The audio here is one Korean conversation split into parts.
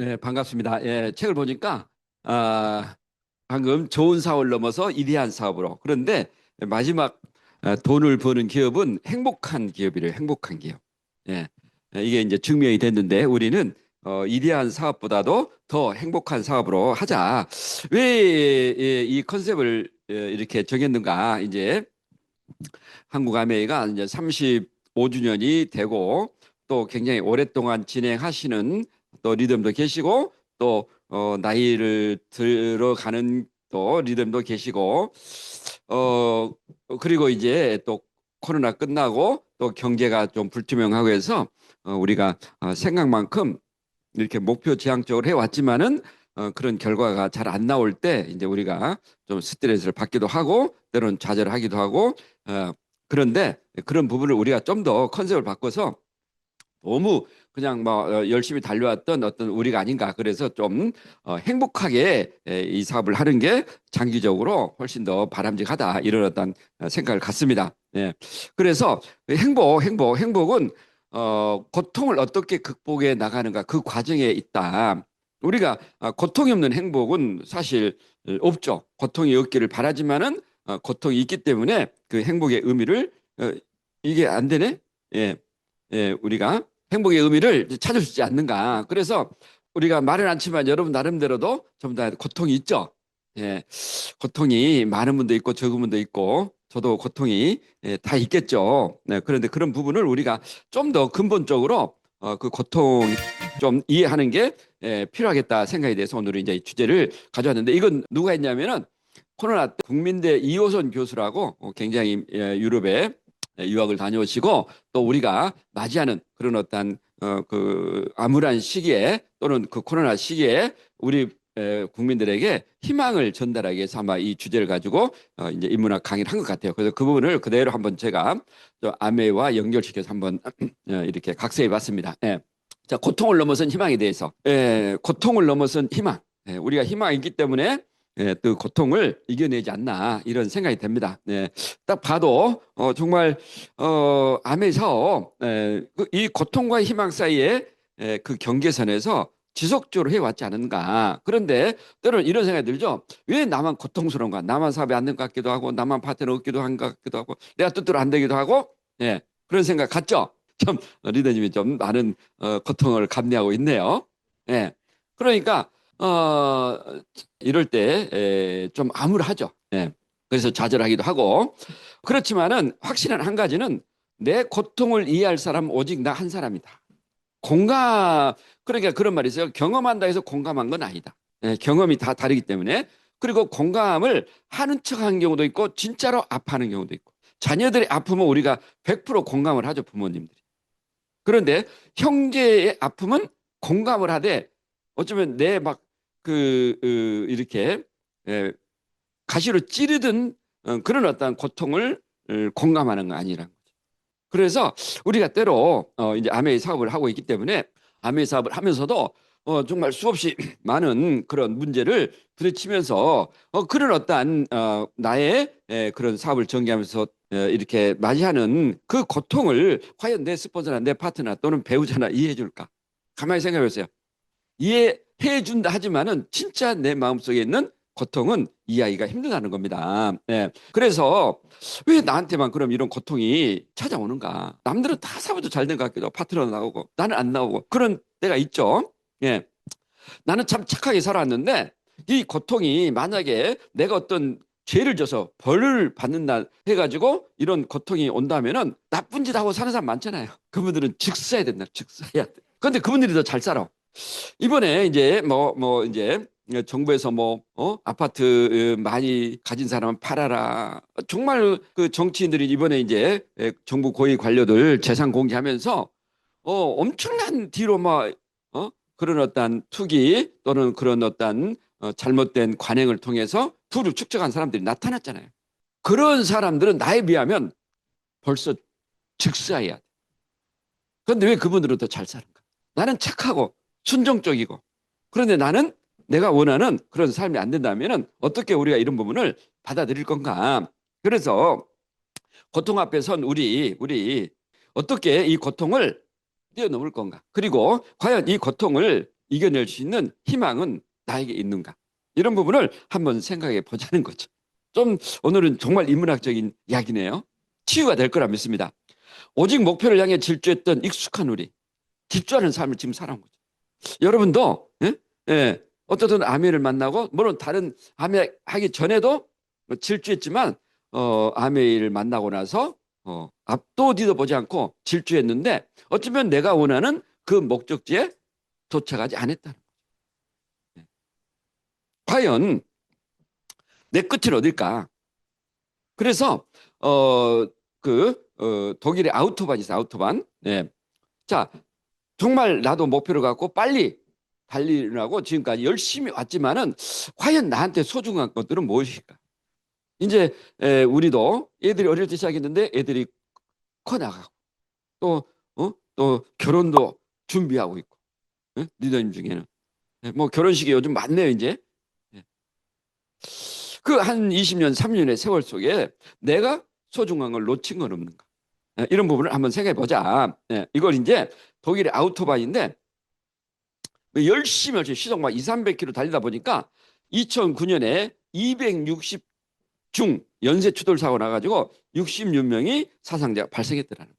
네, 반갑습니다. 예, 책을 보니까 아, 방금 좋은 사업을 넘어서 이대한 사업으로. 그런데 마지막 돈을 버는 기업은 행복한 기업이래요. 행복한 기업. 예, 이게 이제 증명이 됐는데 우리는 이대한 사업보다도 더 행복한 사업으로 하자. 왜 이 컨셉을 이렇게 정했는가? 이제 한국 아메이가 이제 35주년이 되고 또 굉장히 오랫동안 진행하시는 또 리듬도 계시고 또 나이를 들어가는 또 리듬도 계시고 어 그리고 이제 또 코로나 끝나고 또 경제가 좀 불투명하고 해서 우리가 생각만큼 이렇게 목표 지향적으로 해왔지만은 그런 결과가 잘 안 나올 때 이제 우리가 좀 스트레스를 받기도 하고 때로는 좌절하기도 하고 그런데 그런 부분을 우리가 좀 더 컨셉을 바꿔서 너무 그냥 뭐 열심히 달려왔던 어떤 우리가 아닌가 그래서 좀 행복하게 이 사업을 하는 게 장기적으로 훨씬 더 바람직하다 이런 어떤 생각을 갖습니다. 예. 그래서 행복은 고통을 어떻게 극복해 나가는가 그 과정에 있다. 우리가 고통이 없는 행복은 사실 없죠. 고통이 없기를 바라지만은 고통이 있기 때문에 그 행복의 의미를 이게 안 되네. 예. 예, 우리가 행복의 의미를 찾을 수 있지 않는가. 그래서 우리가 말은 않지만 여러분 나름대로도 전부 다 고통이 있죠. 예, 고통이 많은 분도 있고 적은 분도 있고 저도 고통이 다 있겠죠. 네, 그런데 그런 부분을 우리가 좀 더 근본적으로 그 고통 좀 이해하는 게 필요하겠다 생각이 돼서 오늘 이제 이 주제를 가져왔는데 이건 누가 했냐면은 코로나 때 국민대 이호선 교수라고 굉장히 유럽에 유학을 다녀오시고 또 우리가 맞이하는 그런 어떤 그 암울한 시기에 또는 그 코로나 시기에 우리 국민들에게 희망을 전달하기 위해서 아마 이 주제를 가지고 이제 인문학 강의를 한 것 같아요. 그래서 그 부분을 그대로 한번 제가 아메와 연결시켜서 한번 이렇게 각색해 봤습니다. 예. 자, 고통을 넘어선 희망에 대해서. 고통을 넘어선 희망. 우리가 희망이 있기 때문에 또 고통을 이겨내지 않나 이런 생각이 듭니다. 딱 봐도 정말 암의 사업 이 고통과 희망 사이에 그 경계선에서 지속적으로 해왔지 않은가. 그런데 때로는 이런 생각이 들죠. 왜 나만 고통스러운가? 나만 사업이 안 된 것 같기도 하고 나만 파트너 없기도 한 것 같기도 하고 내가 뜻대로 안 되기도 하고 그런 생각 같죠. 참 리더님이 좀 많은 고통을 감내하고 있네요. 예. 그러니까 어, 이럴 때 좀 암울하죠. 예. 그래서 좌절하기도 하고 그렇지만은 확실한 한 가지는 내 고통을 이해할 사람 오직 나 한 사람이다. 공감 그러니까 그런 말이 있어요. 경험한다 해서 공감한 건 아니다. 경험이 다 다르기 때문에 그리고 공감을 하는 척하는 경우도 있고 진짜로 아파하는 경우도 있고 자녀들이 아프면 우리가 100% 공감을 하죠 부모님들이. 그런데 형제의 아픔은 공감을 하되 어쩌면 내 막 이렇게 예, 가시로 찌르든 그런 어떤 고통을 공감하는 거 아니라는 거죠. 그래서 우리가 때로 이제 아메이 사업을 하고 있기 때문에 아메이 사업을 하면서도 정말 수없이 많은 그런 문제를 부딪히면서 그런 어떠한 나의 그런 사업을 전개하면서 이렇게 맞이하는 그 고통을 과연 내 스폰서나 내 파트너 또는 배우자나 이해해 줄까? 가만히 생각해 보세요. 이해해 준다 하지만은 진짜 내 마음속에 있는 고통은 이해하기가 힘들다는 겁니다. 그래서 왜 나한테만 그럼 이런 고통이 찾아오는가? 남들은 다 사업도 잘 된 것 같기도 하고 파트너 나오고 나는 안 나오고 그런 때가 있죠. 예. 나는 참 착하게 살아왔는데 이 고통이 만약에 내가 어떤 죄를 져서 벌을 받는다 해가지고 이런 고통이 온다면은 나쁜 짓 하고 사는 사람 많잖아요. 그분들은 즉사해야 된다. 즉사해야 돼. 그런데 그분들이 더 잘 살아. 이번에 이제 이제 정부에서 아파트 많이 가진 사람은 팔아라. 정말 그 정치인들이 이번에 이제 정부 고위 관료들 재산 공개하면서 엄청난 뒤로 그런 어떤 투기 또는 그런 어떤 잘못된 관행을 통해서 부를 축적한 사람들이 나타났잖아요. 그런 사람들은 나에 비하면 벌써 즉사해야 돼. 그런데 왜 그분들은 더 잘 사는가? 나는 착하고 순종적이고 그런데 나는 내가 원하는 그런 삶이 안 된다면 어떻게 우리가 이런 부분을 받아들일 건가? 그래서 고통 앞에 선 우리 어떻게 이 고통을 뛰어넘을 건가? 그리고 과연 이 고통을 이겨낼 수 있는 희망은 나에게 있는가? 이런 부분을 한번 생각해 보자는 거죠. 좀 오늘은 정말 인문학적인 이야기네요. 치유가 될 거라 믿습니다. 오직 목표를 향해 질주했던 익숙한 우리, 질주하는 삶을 지금 살아온 거죠. 여러분도 예? 예, 어떻든 아멘을 만나고 물론 다른 아멘 하기 전에도 질주했지만 아멘을 만나고 나서 앞도 뒤도 보지 않고 질주했는데 어쩌면 내가 원하는 그 목적지에 도착하지 않았다는 거예요. 과연 내 끝은 어딜까? 그래서 독일의 아우토반이 있어요. 아우토반. 네. 자, 정말 나도 목표를 갖고 빨리 달리려고 지금까지 열심히 왔지만은 과연 나한테 소중한 것들은 무엇일까? 이제 우리도 애들이 어릴 때 시작했는데 애들이 커 나가고 또 결혼도 준비하고 있고 리더님 중에는 뭐 결혼식이 요즘 많네요 이제. 그 한 20년 30년의 세월 속에 내가 소중한 걸 놓친 건 없는가? 이런 부분을 한번 생각해 보자. 이걸 이제 독일의 아우토반인데 열심히 시속 막 2, 300km 달리다 보니까 2009년에 260 중 연쇄 추돌 사고 나가지고 66명이 사상자가 발생했더라는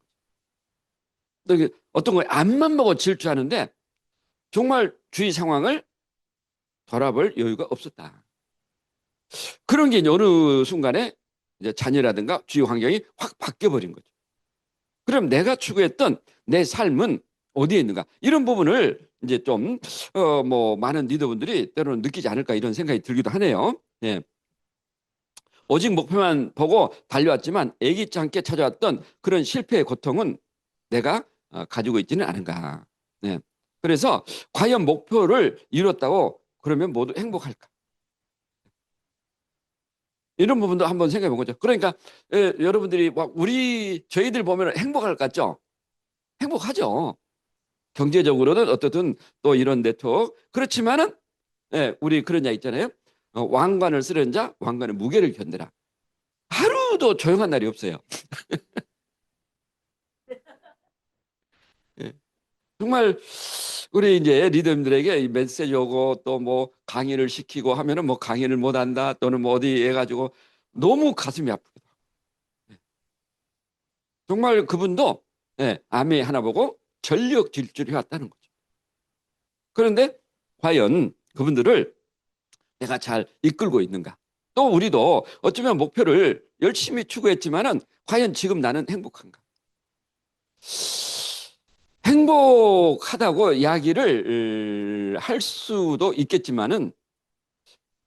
거죠. 어떤 거에 앞만 보고 질주하는데 정말 주위 상황을 돌아볼 여유가 없었다. 그런 게 어느 순간에 이제 자녀라든가 주위 환경이 확 바뀌어버린 거죠. 그럼 내가 추구했던 내 삶은 어디에 있는가? 이런 부분을 이제 좀, 뭐, 많은 리더분들이 때로는 느끼지 않을까 이런 생각이 들기도 하네요. 예. 오직 목표만 보고 달려왔지만 애기치 않게 찾아왔던 그런 실패의 고통은 내가 가지고 있지는 않은가. 네. 그래서 과연 목표를 이뤘다고 그러면 모두 행복할까? 이런 부분도 한번 생각해 본 거죠. 그러니까 여러분들이 막 저희들 보면 행복할 것 같죠? 행복하죠. 경제적으로는 어떻든 또 이런 네트워크. 그렇지만은 우리 그런 이야기 있잖아요. 왕관을 쓰려는 자 왕관의 무게를 견뎌라. 하루도 조용한 날이 없어요. 예. 정말 우리 이제 리더님들에게 이 메시지 오고 또 뭐 강의를 시키고 하면은 뭐 강의를 못 한다 또는 뭐 어디 해가지고 너무 가슴이 아프기도 하고. 정말 그분도 암이 하나 보고 전력 질주를 해왔다는 거죠. 그런데 과연 그분들을 내가 잘 이끌고 있는가? 또 우리도 어쩌면 목표를 열심히 추구했지만은 과연 지금 나는 행복한가? 행복하다고 이야기를 할 수도 있겠지만은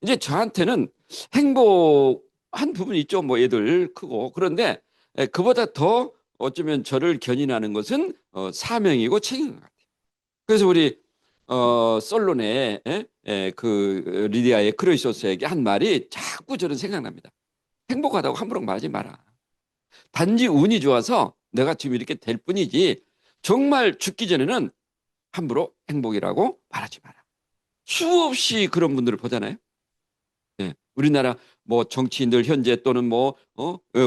이제 저한테는 행복한 부분이 있죠. 뭐 애들 크고. 그런데 그보다 더 어쩌면 저를 견인하는 것은 사명이고 책임인 것 같아요. 그래서 우리 솔론의 그 리디아의 크로이소스에게 한 말이 자꾸 저는 생각납니다. 행복하다고 함부로 말하지 마라. 단지 운이 좋아서 내가 지금 이렇게 될 뿐이지 정말 죽기 전에는 함부로 행복이라고 말하지 마라. 수없이 그런 분들을 보잖아요. 우리나라 뭐 정치인들 현재 또는 뭐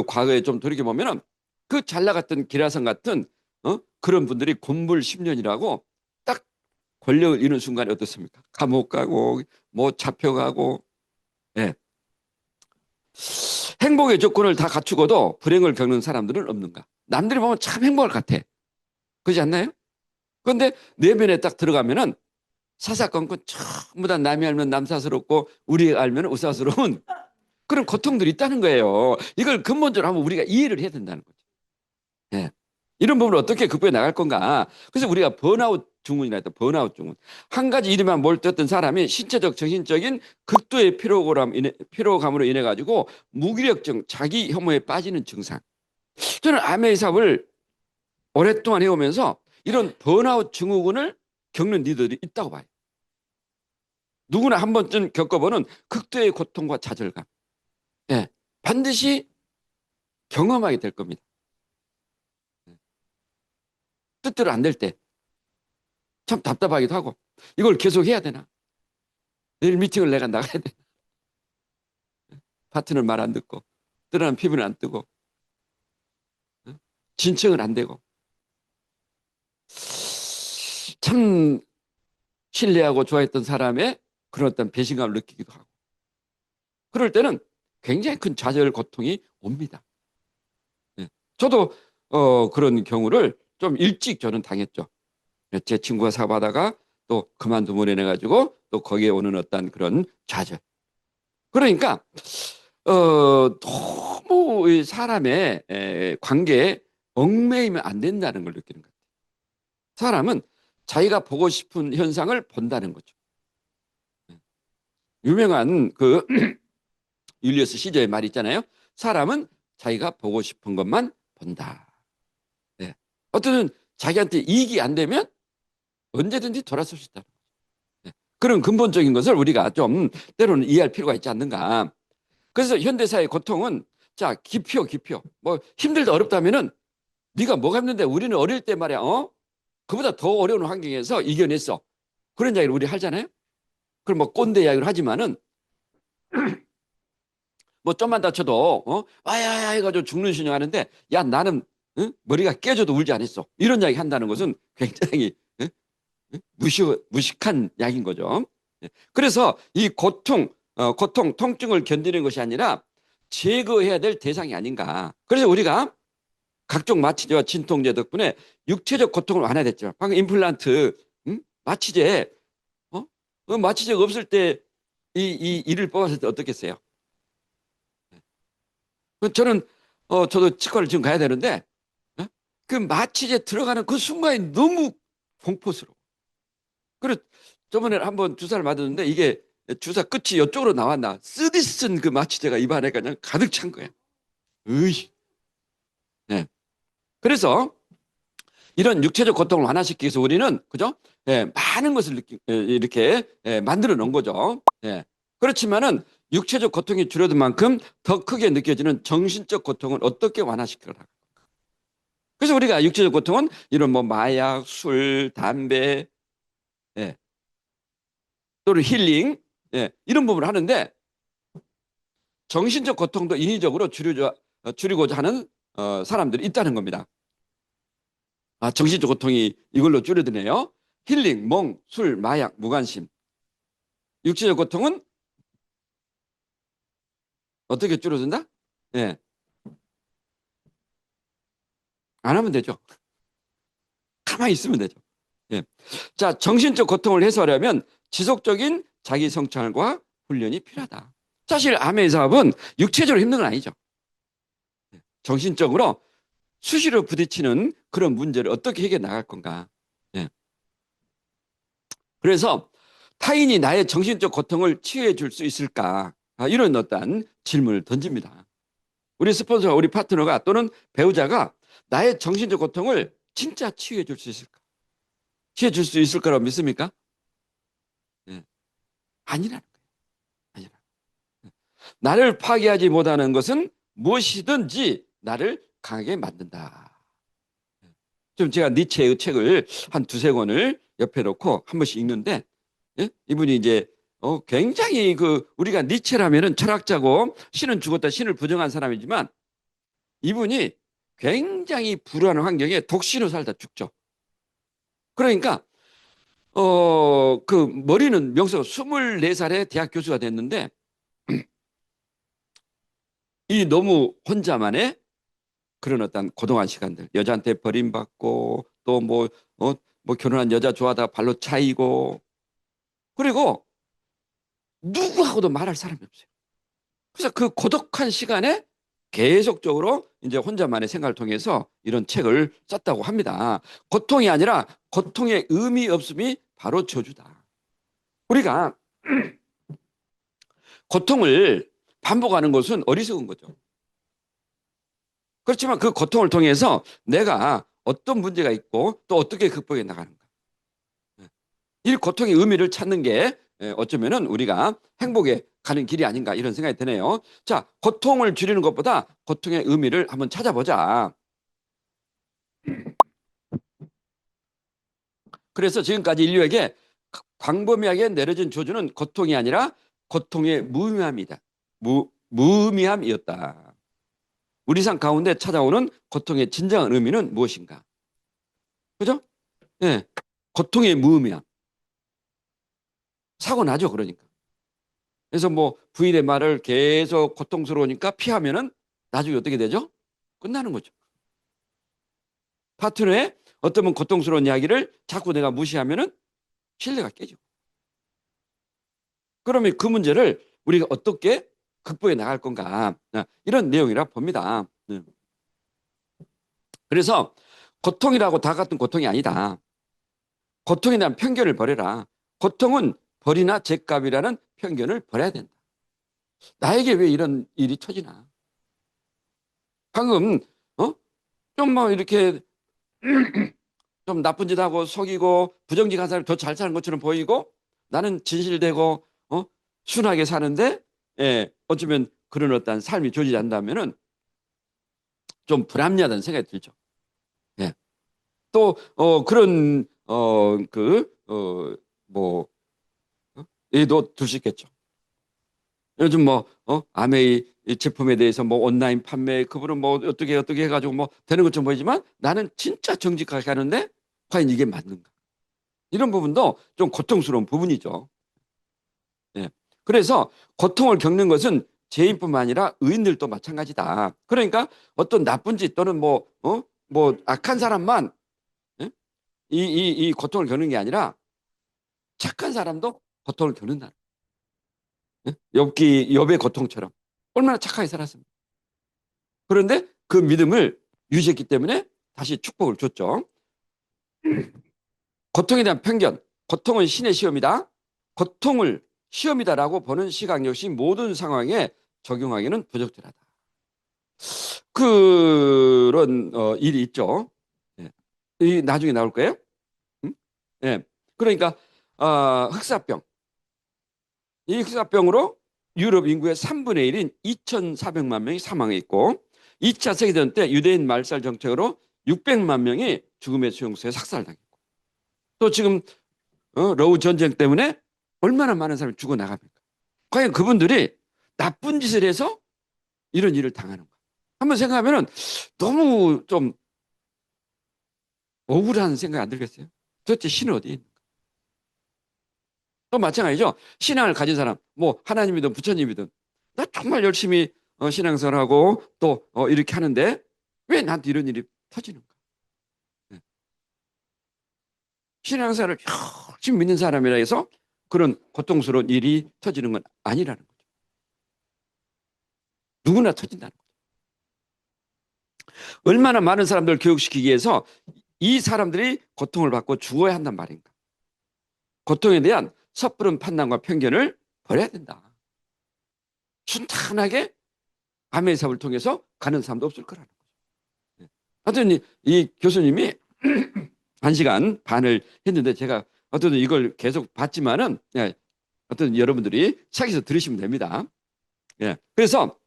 과거에 좀 돌이켜보면 그 잘 나갔던 기라성 같은 그런 분들이 곤불 10년이라고 딱 권력을 잃는 순간에 어떻습니까? 감옥 가고 뭐 잡혀가고. 예. 행복의 조건을 다 갖추고도 불행을 겪는 사람들은 없는가? 남들이 보면 참 행복할 것 같아. 그렇지 않나요? 그런데 내면에 딱 들어가면은 사사건건 전부 다 남이 알면 남사스럽고 우리 알면 우사스러운 그런 고통들이 있다는 거예요. 이걸 근본적으로 한번 우리가 이해를 해야 된다는 거죠. 예. 이런 부분을 어떻게 극복해 나갈 건가? 그래서 우리가 번아웃 증후군이라 했다. 번아웃 증후군. 한 가지 일에만 몰두했던 사람이 신체적, 정신적인 극도의 피로감으로 인해 가지고 무기력증, 자기 혐오에 빠지는 증상. 저는 암의 사업을 오랫동안 해오면서 이런 번아웃 증후군을 겪는 리더들이 있다고 봐요. 누구나 한 번쯤 겪어보는 극도의 고통과 좌절감. 예. 반드시 경험하게 될 겁니다. 뜻대로 안 될 때 참 답답하기도 하고 이걸 계속 해야 되나? 내일 미팅을 내가 나가야 되나? 파트너 말 안 듣고 드러난 피부는 안 뜨고 진척은 안 되고 참 신뢰하고 좋아했던 사람의 그런 어떤 배신감을 느끼기도 하고, 그럴 때는 굉장히 큰 좌절 고통이 옵니다. 예. 저도 그런 경우를 좀 일찍 저는 당했죠. 제 친구가 사고하다가 또 그만두면 해가지고 또 거기에 오는 어떤 그런 좌절. 그러니까 너무 이 사람의 관계에 얽매이면 안 된다는 걸 느끼는 거예요. 사람은 자기가 보고 싶은 현상을 본다는 거죠. 유명한 그 율리어스 시저의 말 있잖아요. 사람은 자기가 보고 싶은 것만 본다. 네. 어떤 자기한테 이익이 안 되면 언제든지 돌아설 수 있다. 네. 그런 근본적인 것을 우리가 좀 때로는 이해할 필요가 있지 않는가. 그래서 현대사의 고통은 자 깊이요. 뭐 힘들다 어렵다면은 네가 뭐가 힘든데 우리는 어릴 때 말이야. 그보다 더 어려운 환경에서 이겨냈어. 그런 이야기를 우리 하잖아요. 그럼 뭐 꼰대 이야기를 하지만은 뭐 좀만 다쳐도 와야야 해가지고 죽는 신용 하는데 야 나는 머리가 깨져도 울지 않았어. 이런 이야기 한다는 것은 굉장히 무식한 이야기인 거죠. 예. 그래서 이 고통, 통증을 견디는 것이 아니라 제거해야 될 대상이 아닌가. 그래서 우리가 각종 마취제와 진통제 덕분에 육체적 고통을 완화됐죠. 방금 임플란트, 마취제, 마취제가 없을 때 이 이를 뽑았을 때 어떻겠어요? 저는 저도 치과를 지금 가야 되는데 그 마취제 들어가는 그 순간이 너무 공포스러워. 그리고 저번에 한번 주사를 맞았는데 이게 주사 끝이 이쪽으로 나왔나 쓰디쓴 그 마취제가 입안에 그냥 가득 찬 거야. 으이. 네. 그래서 이런 육체적 고통을 완화시키기 위해서 우리는 그죠? 많은 것을 이렇게 만들어 놓은 거죠. 그렇지만은 육체적 고통이 줄어든 만큼 더 크게 느껴지는 정신적 고통은 어떻게 완화시켜라. 그래서 우리가 육체적 고통은 이런 뭐 마약, 술, 담배, 예, 또는 힐링, 이런 부분을 하는데 정신적 고통도 인위적으로 줄이고자 하는 사람들이 있다는 겁니다. 아, 정신적 고통이 이걸로 줄어드네요. 힐링, 몽, 술, 마약, 무관심. 육체적 고통은 어떻게 줄어든다? 예, 안 하면 되죠. 가만히 있으면 되죠. 예. 자, 정신적 고통을 해소하려면 지속적인 자기 성찰과 훈련이 필요하다. 사실 암의 사업은 육체적으로 힘든 건 아니죠. 정신적으로 수시로 부딪히는 그런 문제를 어떻게 해결해 나갈 건가. 예. 그래서 타인이 나의 정신적 고통을 치유해 줄 수 있을까? 이런 어떤 질문을 던집니다. 우리 스폰서가 우리 파트너가 또는 배우자가 나의 정신적 고통을 진짜 치유해 줄 수 있을까? 치유해 줄 수 있을 거라고 믿습니까? 예. 아니라는 거예요. 아니라. 나를 파괴하지 못하는 것은 무엇이든지 나를 강하게 만든다. 좀 제가 니체의 책을 한 두세 권을 옆에 놓고 한 번씩 읽는데, 예? 이분이 이제 굉장히 우리가 니체라면은 철학자고 신은 죽었다 신을 부정한 사람이지만 이분이 굉장히 불우한 환경에 독신으로 살다 죽죠. 그러니까 그 머리는 명석 24살에 대학 교수가 됐는데 이 너무 혼자만의 그런 어떤 고동한 시간들, 여자한테 버림받고 또 뭐 결혼한 여자 좋아하다가 발로 차이고, 그리고 누구하고도 말할 사람이 없어요. 그래서 그 고독한 시간에 계속적으로 이제 혼자만의 생각을 통해서 이런 책을 썼다고 합니다. 고통이 아니라 고통의 의미 없음이 바로 저주다. 우리가 고통을 반복하는 것은 어리석은 거죠. 그렇지만 그 고통을 통해서 내가 어떤 문제가 있고 또 어떻게 극복해 나가는가. 이 고통의 의미를 찾는 게 어쩌면은 우리가 행복에 가는 길이 아닌가 이런 생각이 드네요. 자, 고통을 줄이는 것보다 고통의 의미를 한번 찾아보자. 그래서 지금까지 인류에게 광범위하게 내려진 조주는 고통이 아니라 고통의 무의미함이다. 무의미함이었다. 우리 삶 가운데 찾아오는 고통의 진정한 의미는 무엇인가? 그죠? 예. 고통의 무의미함. 사고 나죠, 그러니까. 그래서 뭐 부인의 말을 계속 고통스러우니까 피하면은 나중에 어떻게 되죠? 끝나는 거죠. 파트너의 어떤 고통스러운 이야기를 자꾸 내가 무시하면은 신뢰가 깨지고. 그러면 그 문제를 우리가 어떻게 극복해 나갈 건가? 이런 내용이라 봅니다. 그래서 고통이라고 다 같은 고통이 아니다. 고통에 대한 편견을 버려라. 고통은 벌이나 죗값이라는 편견을 버려야 된다. 나에게 왜 이런 일이 터지나? 방금 좀 뭐 이렇게 좀 나쁜 짓 하고 속이고 부정직한 사람이 더 잘 사는 것처럼 보이고 나는 진실되고 순하게 사는데 어쩌면 그런 어떤 삶이 조지지 않는다면은 좀 불합리하다는 생각이 들죠. 예. 또 그런 뭐 예도 들 수 있겠죠. 요즘 뭐 아메이 제품에 대해서 뭐 온라인 판매 그분은 뭐 어떻게 해가지고 뭐 되는 것처럼 보이지만 나는 진짜 정직하게 하는데 과연 이게 맞는가? 이런 부분도 좀 고통스러운 부분이죠. 예. 그래서 고통을 겪는 것은 죄인뿐만 아니라 의인들도 마찬가지다. 그러니까 어떤 나쁜 짓 또는 뭐 악한 사람만 예? 이 고통을 겪는 게 아니라 착한 사람도 고통을 겪는다. 예? 욥의 고통처럼 얼마나 착하게 살았습니까? 그런데 그 믿음을 유지했기 때문에 다시 축복을 줬죠. 고통에 대한 편견, 고통은 신의 시험이다. 고통을 시험이다라고 보는 시각 역시 모든 상황에 적용하기는 부적절하다. 그런 일이 있죠. 예. 이 나중에 나올 거예요. 음? 예. 그러니까 흑사병. 이 흑사병으로 유럽 인구의 3분의 1인 2,400만 명이 사망했고 2차 세계대전 때 유대인 말살 정책으로 600만 명이 죽음의 수용소에 삭살당했고 또 지금 러우 전쟁 때문에 얼마나 많은 사람이 죽어나갑니까? 과연 그분들이 나쁜 짓을 해서 이런 일을 당하는가? 한번 생각하면 너무 좀 억울한 생각이 안 들겠어요? 도대체 신은 어디에 있는가? 또 마찬가지죠. 신앙을 가진 사람, 뭐 하나님이든 부처님이든 나 정말 열심히 신앙생활하고 또 이렇게 하는데 왜 나한테 이런 일이 터지는가? 네. 신앙생활을 열심히 믿는 사람이라 해서 그런 고통스러운 일이 터지는 건 아니라는 거죠. 누구나 터진다는 거죠. 얼마나 많은 사람들을 교육시키기 위해서 이 사람들이 고통을 받고 죽어야 한단 말인가? 고통에 대한 섣부른 판단과 편견을 버려야 된다. 순탄하게 암의 사업을 통해서 가는 사람도 없을 거라는 거죠. 네. 하여튼 이 교수님이 1시간 반을 했는데 제가 어떤 이걸 계속 봤지만은 어떤 여러분들이 책에서 들으시면 됩니다. 예. 그래서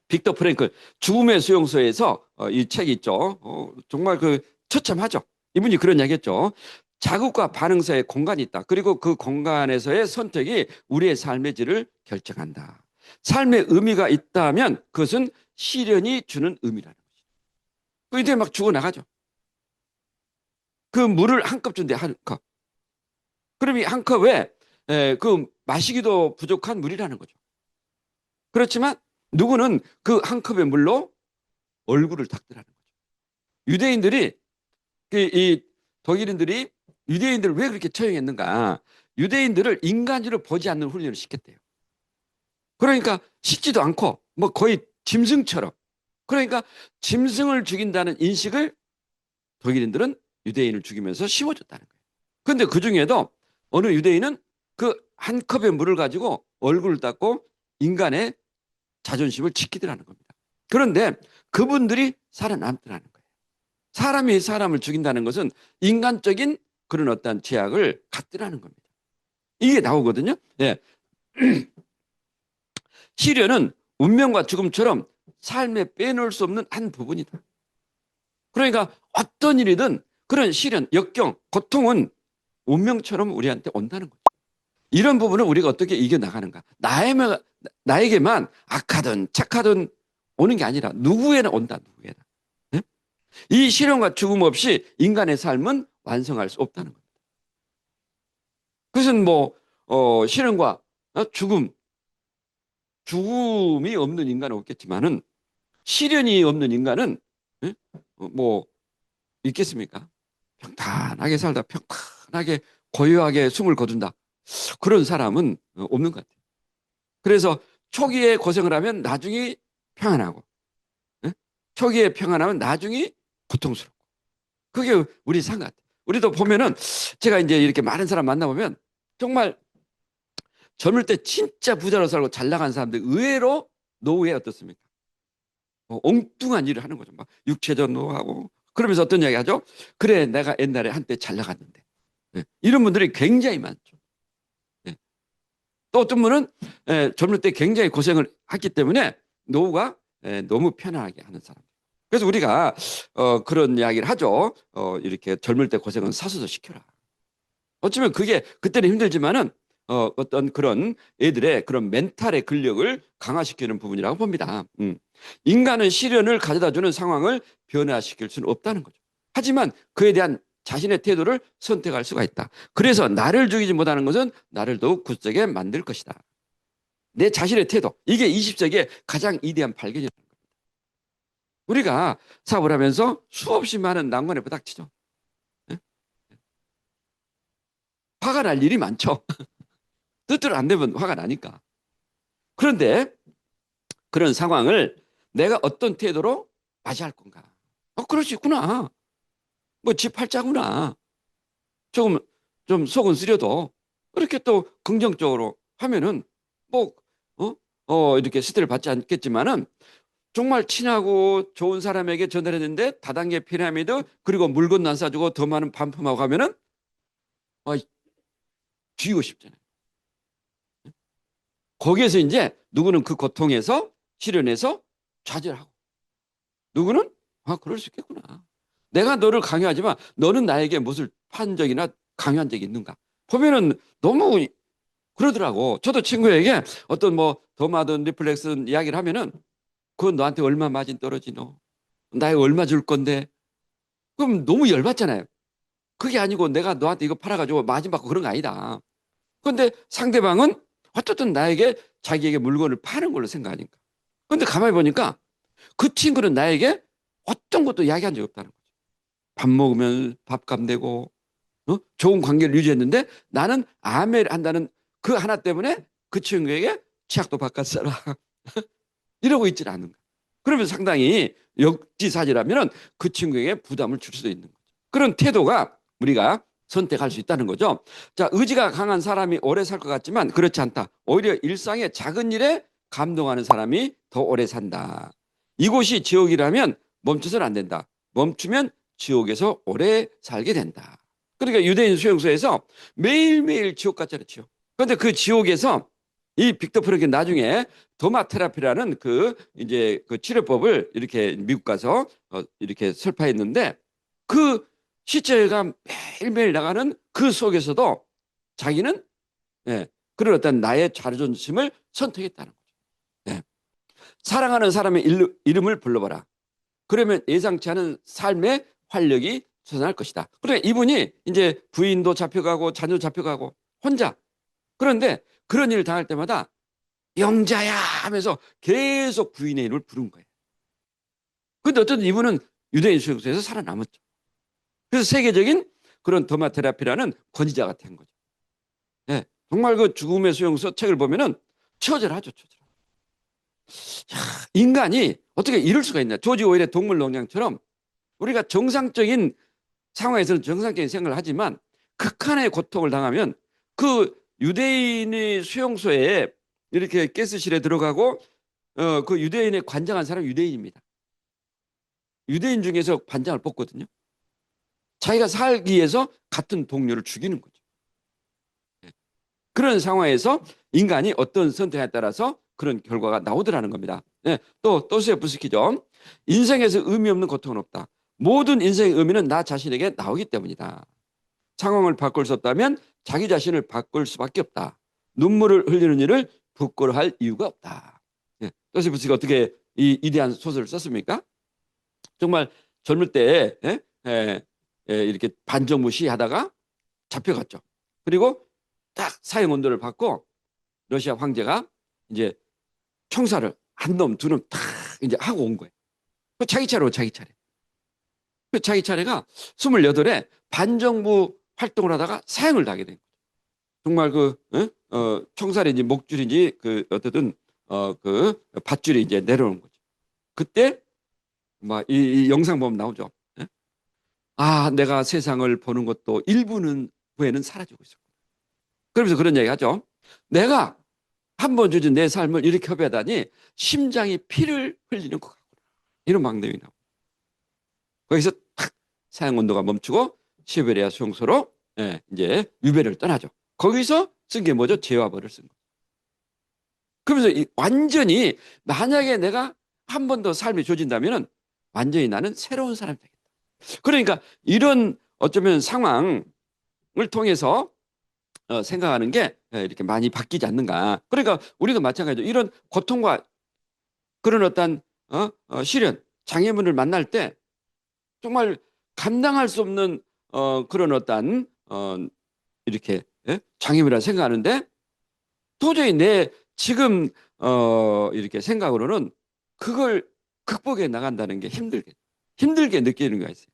빅터 프랭클 죽음의 수용소에서 이 책이 있죠. 정말 그 처참하죠. 이분이 그런 이야기했죠. 자극과 반응사의 공간이 있다. 그리고 그 공간에서의 선택이 우리의 삶의 질을 결정한다. 삶의 의미가 있다면 그것은 시련이 주는 의미라는 거죠. 그 이제 막 죽어나가죠. 그 물을 한 컵 준대, 한 컵. 그럼 이 한 컵에 그 마시기도 부족한 물이라는 거죠. 그렇지만 누구는 그 한 컵의 물로 얼굴을 닦더라는 거죠. 유대인들이 이 독일인들이 유대인들을 왜 그렇게 처형했는가? 유대인들을 인간으로 보지 않는 훈련을 시켰대요. 그러니까 씻지도 않고 뭐 거의 짐승처럼. 그러니까 짐승을 죽인다는 인식을 독일인들은 유대인을 죽이면서 심어줬다는 거예요. 그런데 그 중에도 어느 유대인은 그 한 컵의 물을 가지고 얼굴을 닦고 인간의 자존심을 지키더라는 겁니다. 그런데 그분들이 살아남더라는 거예요. 사람이 사람을 죽인다는 것은 인간적인 그런 어떤 죄악을 갖더라는 겁니다. 이게 나오거든요. 예. 시련은 운명과 죽음처럼 삶에 빼놓을 수 없는 한 부분이다. 그러니까 어떤 일이든 그런 시련, 역경, 고통은 운명처럼 우리한테 온다는 거죠. 이런 부분을 우리가 어떻게 이겨나가는가. 나에게만 악하든 착하든 오는 게 아니라 누구에나 온다. 누구에나. 네? 이 시련과 죽음 없이 인간의 삶은 완성할 수 없다는 겁니다. 그것은 뭐 실현과 죽음, 죽음이 없는 인간은 없겠지만은 시련이 없는 인간은 예? 뭐 있겠습니까? 평탄하게 살다 평탄하게 고요하게 숨을 거둔다. 그런 사람은 없는 것 같아요. 그래서 초기에 고생을 하면 나중에 평안하고, 예? 초기에 평안하면 나중에 고통스럽고. 그게 우리 산 것 같아요. 우리도 보면은 제가 이제 이렇게 많은 사람 만나보면 정말 젊을 때 진짜 부자로 살고 잘 나간 사람들 의외로 노후에 어떻습니까? 엉뚱한 일을 하는 거죠. 막 육체적 노하고 그러면서 어떤 이야기 하죠? 그래, 내가 옛날에 한때 잘 나갔는데. 예, 이런 분들이 굉장히 많죠. 예. 또 어떤 분은 젊을 때 굉장히 고생을 했기 때문에 노후가 너무 편안하게 하는 사람. 그래서 우리가 그런 이야기를 하죠. 이렇게 젊을 때 고생은 사서도 시켜라. 어쩌면 그게 그때는 힘들지만은 어떤 그런 애들의 그런 멘탈의 근력을 강화시키는 부분이라고 봅니다. 인간은 시련을 가져다주는 상황을 변화시킬 수는 없다는 거죠. 하지만 그에 대한 자신의 태도를 선택할 수가 있다. 그래서 나를 죽이지 못하는 것은 나를 더욱 굳세게 만들 것이다. 내 자신의 태도. 이게 20세기의 가장 위대한 발견이라는 겁니다. 우리가 사업을 하면서 수없이 많은 난관에 부닥치죠. 예? 화가 날 일이 많죠. 뜻대로 안 되면 화가 나니까. 그런데 그런 상황을 내가 어떤 태도로 맞이할 건가? 그럴 수 있구나. 뭐 지 팔자구나. 조금 좀 속은 쓰려도 이렇게 또 긍정적으로 하면은 뭐 이렇게 스트레스를 받지 않겠지만은 정말 친하고 좋은 사람에게 전달했는데 다단계 피라미드 그리고 물건 안 사주고 더 많은 반품하고 하면은 아, 쥐고 싶잖아요. 거기에서 이제 누구는 그 고통에서 실현해서 좌절하고 누구는 그럴 수 있겠구나. 내가 너를 강요하지만 너는 나에게 무엇을 판 적이나 강요한 적이 있는가? 보면은 너무 그러더라고. 저도 친구에게 어떤 뭐 더마든 리플렉스 이야기를 하면은 그건 너한테 얼마 마진 떨어지노? 나에 얼마 줄 건데? 그럼 너무 열받잖아요. 그게 아니고 내가 너한테 이거 팔아가지고 마진 받고 그런 거 아니다. 그런데 상대방은 어쨌든 나에게 자기에게 물건을 파는 걸로 생각하니까. 그런데 가만히 보니까 그 친구는 나에게 어떤 것도 이야기한 적이 없다는 거죠. 밥 먹으면 밥값 내고 좋은 관계를 유지했는데 나는 아메를 한다는 그 하나 때문에 그 친구에게 치약도 바꿔 써라. 이러고 있지는 않는 거예요. 그러면 상당히 역지사지라면 그 친구에게 부담을 줄 수도 있는 거죠. 그런 태도가 우리가 선택할 수 있다는 거죠. 자, 의지가 강한 사람이 오래 살 것 같지만 그렇지 않다. 오히려 일상의 작은 일에 감동하는 사람이 더 오래 산다. 이곳이 지옥이라면 멈춰서는 안 된다. 멈추면 지옥에서 오래 살게 된다. 그러니까 유대인 수용소에서 매일매일 지옥 같잖아요, 지옥. 그런데 그 지옥에서 이 빅터 프랭크는 나중에 도마 테라피라는 그 이제 그 치료법을 이렇게 미국 가서 이렇게 설파했는데 그 시체가 매일매일 나가는 그 속에서도 자기는 그런 어떤 나의 자존심을 선택했다는 거죠. 사랑하는 사람의 이름을 불러봐라. 그러면 예상치 않은 삶의 활력이 솟아날 것이다. 그러니까 이분이 이제 부인도 잡혀가고 자녀도 잡혀가고 혼자. 그런데 그런 일을 당할 때마다 영자야 하면서 계속 부인의 이름을 부른 거예요. 근데 어쨌든 이분은 유대인 수용소에서 살아남았죠. 그래서 세계적인 그런 더마 테라피라는 권위자가 된 거죠. 네, 정말 그 죽음의 수용소 책을 보면은 처절하죠, 처절. 인간이 어떻게 이럴 수가 있나? 조지 오웰의 동물농장처럼 우리가 정상적인 상황에서는 정상적인 생각을 하지만 극한의 고통을 당하면 그 유대인의 수용소에 이렇게 가스실에 들어가고 그 유대인의 관장한 사람이 유대인입니다. 유대인 중에서 관장을 뽑거든요. 자기가 살기 위해서 같은 동료를 죽이는 거죠. 그런 상황에서 인간이 어떤 선택에 따라서 그런 결과가 나오더라는 겁니다. 또 도스토옙스키죠. 인생에서 의미 없는 고통은 없다. 모든 인생의 의미는 나 자신에게 나오기 때문이다. 상황을 바꿀 수 없다면 자기 자신을 바꿀 수밖에 없다. 눈물을 흘리는 일을 부끄러워할 이유가 없다. 도스토옙스키가 어떻게 이 위대한 소설을 썼습니까? 정말 젊을 때 이렇게 반정무시 하다가 잡혀갔죠. 그리고 딱 사형 온도를 받고 러시아 황제가 이제 총살을 한 놈, 두 놈 딱 이제 하고 온 거예요. 그 자기 차례로 자기 차례. 그 자기 차례가 28에 반정부 활동을 하다가 사형을 당하게 된 거예요. 정말 총살인지 목줄인지 어쨌든 그 밧줄이 이제 내려오는 거죠. 그때 막 이 영상 보면 나오죠. 예? 아, 내가 세상을 보는 것도 일부는 후에는 사라지고 있어. 그러면서 그런 얘기 하죠. 내가 한 번 주진 내 삶을 이렇게 협의하다니 심장이 피를 흘리는 것 같구나. 이런 망대이 나오고. 거기서 탁 사형 온도가 멈추고 시베리아 수용소로 이제 유배를 떠나죠. 거기서 쓴 게 뭐죠? 죄와 벌을 쓴 거. 그러면서 완전히 만약에 내가 한 번 더 삶이 주어진다면 완전히 나는 새로운 사람이 되겠다. 그러니까 이런 어쩌면 상황을 통해서 생각하는 게 이렇게 많이 바뀌지 않는가. 그러니까 우리도 마찬가지죠. 이런 고통과 그런 어떤 시련, 장애물을 만날 때 정말 감당할 수 없는 그런 어떤 이렇게 장애물이라 생각하는데 도저히 내 지금 이렇게 생각으로는 그걸 극복해 나간다는 게 힘들게 느끼는 거가 있어요.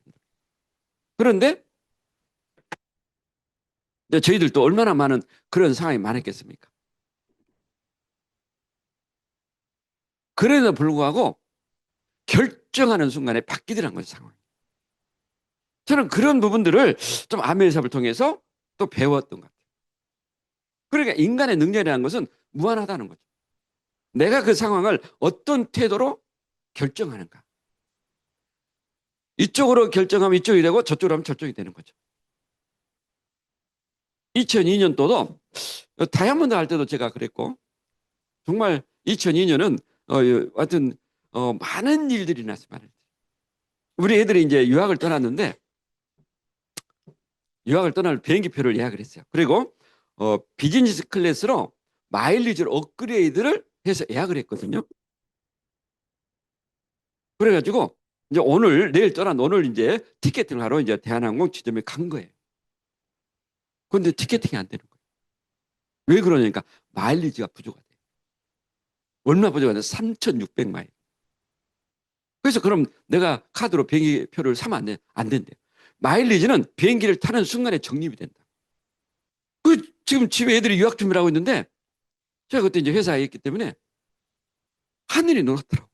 그런데 저희들도 얼마나 많은 그런 상황이 많았겠습니까? 그래도 불구하고 결정하는 순간에 바뀌더란 거죠, 상황이. 저는 그런 부분들을 좀 아메의 사업을 통해서 또 배웠던 것 같아요. 그러니까 인간의 능력이라는 것은 무한하다는 거죠. 내가 그 상황을 어떤 태도로 결정하는가. 이쪽으로 결정하면 이쪽이 되고 저쪽으로 하면 저쪽이 되는 거죠. 2002년도도 다이아몬드 할 때도 제가 그랬고 정말 2002년은 하여튼 많은 일들이 났어요. 우리 애들이 이제 유학을 떠났는데 유학을 떠날 비행기표를 예약을 했어요. 그리고 비즈니스 클래스로 마일리지를 업그레이드를 해서 예약을 했거든요. 그래가지고 이제 내일 떠난 오늘 이제 티켓팅을 하러 이제 대한항공 지점에 간 거예요. 그런데 티켓팅이 안 되는 거예요. 왜 그러냐니까 마일리지가 부족하대요. 얼마 부족하냐? 3,600마일. 그래서 그럼 내가 카드로 비행기표를 사면 안 된대요. 마일리지는 비행기를 타는 순간에 적립이 된다. 지금 집에 애들이 유학 준비를 하고 있는데 제가 그때 이제 회사에 있기 때문에 하늘이 놀았더라고.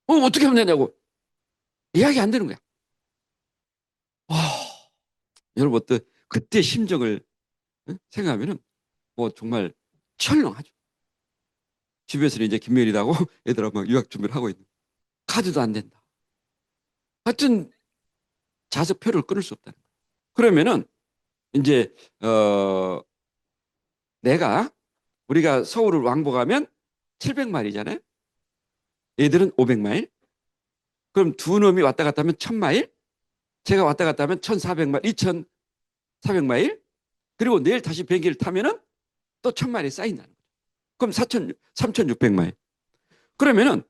어떻게 하면 되냐고. 예약이 안 되는 거야. 여러분, 그때 심정을 생각하면은 뭐 정말 철렁하죠. 집에서는 이제 김mel이라고 애들하고 막 유학 준비를 하고 있는. 카드도 안 된다. 하여튼 좌석표를 끊을 수 없다는 거야. 그러면은 이제 우리가 서울을 왕복하면 700마일이잖아요. 얘들은 500마일. 그럼 두 놈이 왔다 갔다 하면 1000마일. 제가 왔다 갔다 하면 1400마일, 2400마일. 그리고 내일 다시 비행기를 타면은 또 1000마일이 쌓인다는 거죠. 그럼 3600마일. 그러면은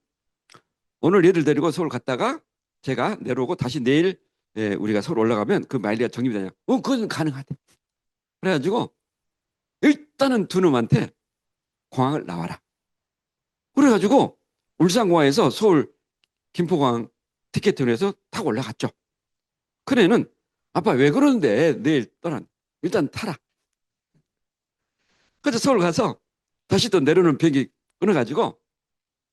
오늘 얘들 데리고 서울 갔다가 제가 내려오고 다시 내일 우리가 서울 올라가면 그 마일리가 적립이 되냐? 그건 가능하대. 그래가지고 일단은 두 놈한테 공항을 나와라. 그래가지고 울산공항에서 서울 김포공항 티켓팅을 해서 타고 올라갔죠. 그래는 아빠 왜 그러는데 내일 일단 타라. 그래서 서울 가서 다시 또 내려오는 비행기 끊어가지고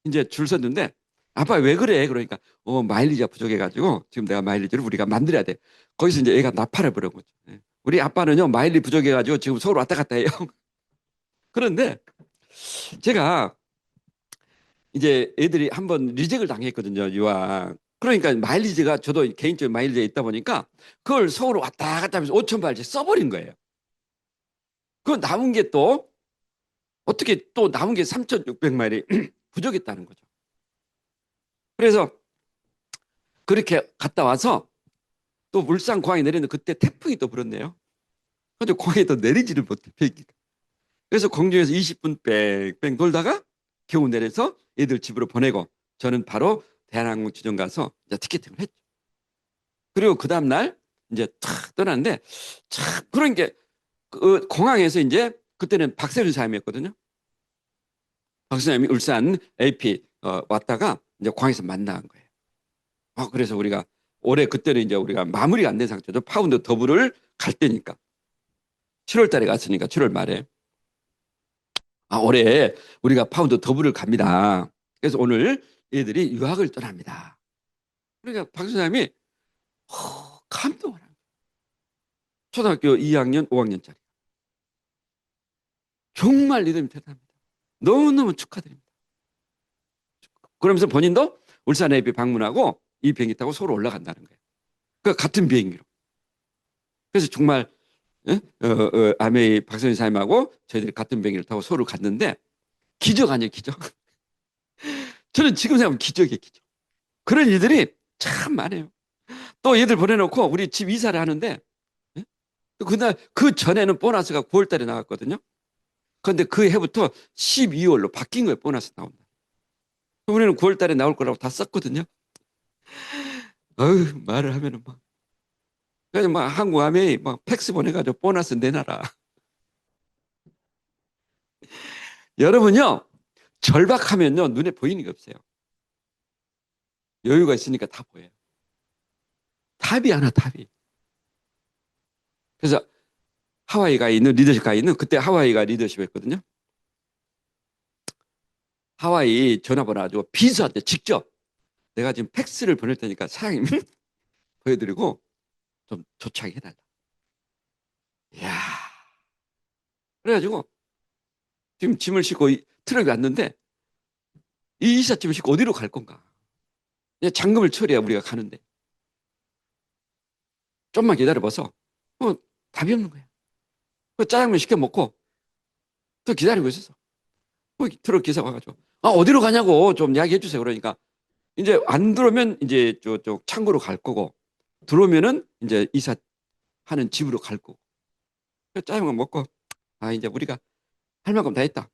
이제 줄 섰는데 아빠 왜 그래? 그러니까 마일리지가 부족해가지고 지금 내가 마일리지를 우리가 만들어야 돼. 거기서 이제 애가 나팔을 부른 거죠. 우리 아빠는요 마일리 부족해가지고 지금 서울 왔다 갔다 해요. 그런데 제가 이제 애들이 한번 리젝을 당했거든요, 유학. 그러니까 마일리지가 저도 개인적인 마일리지가 있다 보니까 그걸 서울 왔다 갔다 하면서 5,000발씩 써버린 거예요. 그 남은 게 또 어떻게 또 남은 게 3,600마일이 부족했다는 거죠. 그래서 그렇게 갔다 와서 또 울산 공항에 내리는데 그때 태풍이 또 불었네요. 그래서 공항에 또 내리지를 못해, 비행기가. 그래서 공중에서 20분 뺑뺑 돌다가 겨우 내려서 애들 집으로 보내고 저는 바로 대한항공 지점 가서 이제 티켓팅을 했죠. 그리고 그 다음날 이제 탁 떠났는데 참 그런 게 그 공항에서 이제 그때는 박세준 사장님이었거든요. 박사님이 울산 AP 왔다가 이제 공항에서 만난 거예요. 그래서 우리가 올해 그때는 이제 우리가 마무리가 안 된 상태죠. 파운드 더블을 갈 때니까 7월 달에 갔으니까 7월 말에 올해 우리가 파운드 더블을 갑니다. 그래서 오늘 얘들이 유학을 떠납니다. 그러니까 박 선생님이 감동을 합니다. 초등학교 2학년, 5학년짜리. 정말 이름이 대단합니다. 너무너무 축하드립니다. 그러면서 본인도 울산 AP 방문하고 이 비행기 타고 서울 올라간다는 거예요. 그 같은 비행기로. 그래서 정말 아메이 박선희 사님하고 저희들이 같은 비행기를 타고 서울을 갔는데 기적 아니에요, 기적. 저는 지금 생각하면 기적이에요, 기적. 그런 일들이 참 많아요. 또 얘들 보내놓고 우리 집 이사를 하는데 그날 그 전에는 보너스가 9월 달에 나갔거든요. 그런데 그 해부터 12월로 바뀐 거예요, 보너스 나온다. 우리는 9월 달에 나올 거라고 다 썼거든요. 말을 하면은 막. 그래서 막 한국 아메이 막 팩스 보내가지고 보너스 내놔라. 여러분요, 절박하면요, 눈에 보이는 게 없어요. 여유가 있으니까 다 보여요. 답이 하나, 답이. 그래서 하와이가 있는, 리더십가 있는, 그때 하와이가 리더십 했거든요. 하와이 전화번호 가지고 비서한테 직접 내가 지금 팩스를 보낼 테니까 사장님 보여드리고 좀 조치하게 해달라. 이야. 그래가지고 지금 짐을 싣고 트럭이 왔는데 이 이삿짐을 싣고 어디로 갈 건가? 잔금을 처리해야 우리가 가는데. 좀만 기다려봐서 답이 없는 거야. 짜장면 시켜 먹고 또 기다리고 있었어. 트럭 기사가 와가지고 어디로 가냐고 좀 이야기해 주세요. 그러니까 이제 안 들어오면 이제 저쪽 창고로 갈 거고 들어오면은 이제 이사하는 집으로 갈 거고. 짜장면 먹고 이제 우리가 할 만큼 다 했다.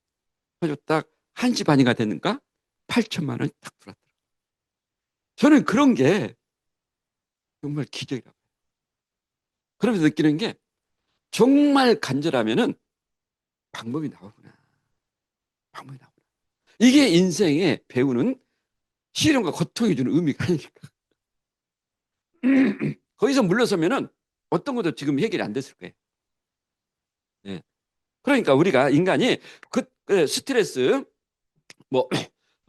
그래서 딱 1시 반인가 됐는가 8천만 원이 딱 들어왔더라. 저는 그런 게 정말 기적이라고. 그러면서 느끼는 게 정말 간절하면은 방법이 나오구나. 방법이 나오구나. 이게 인생에 배우는 시련과 고통이 주는 의미가 아닙니까? 거기서 물러서면은 어떤 것도 지금 해결이 안 됐을 거예요. 네. 그러니까 우리가 인간이 그 스트레스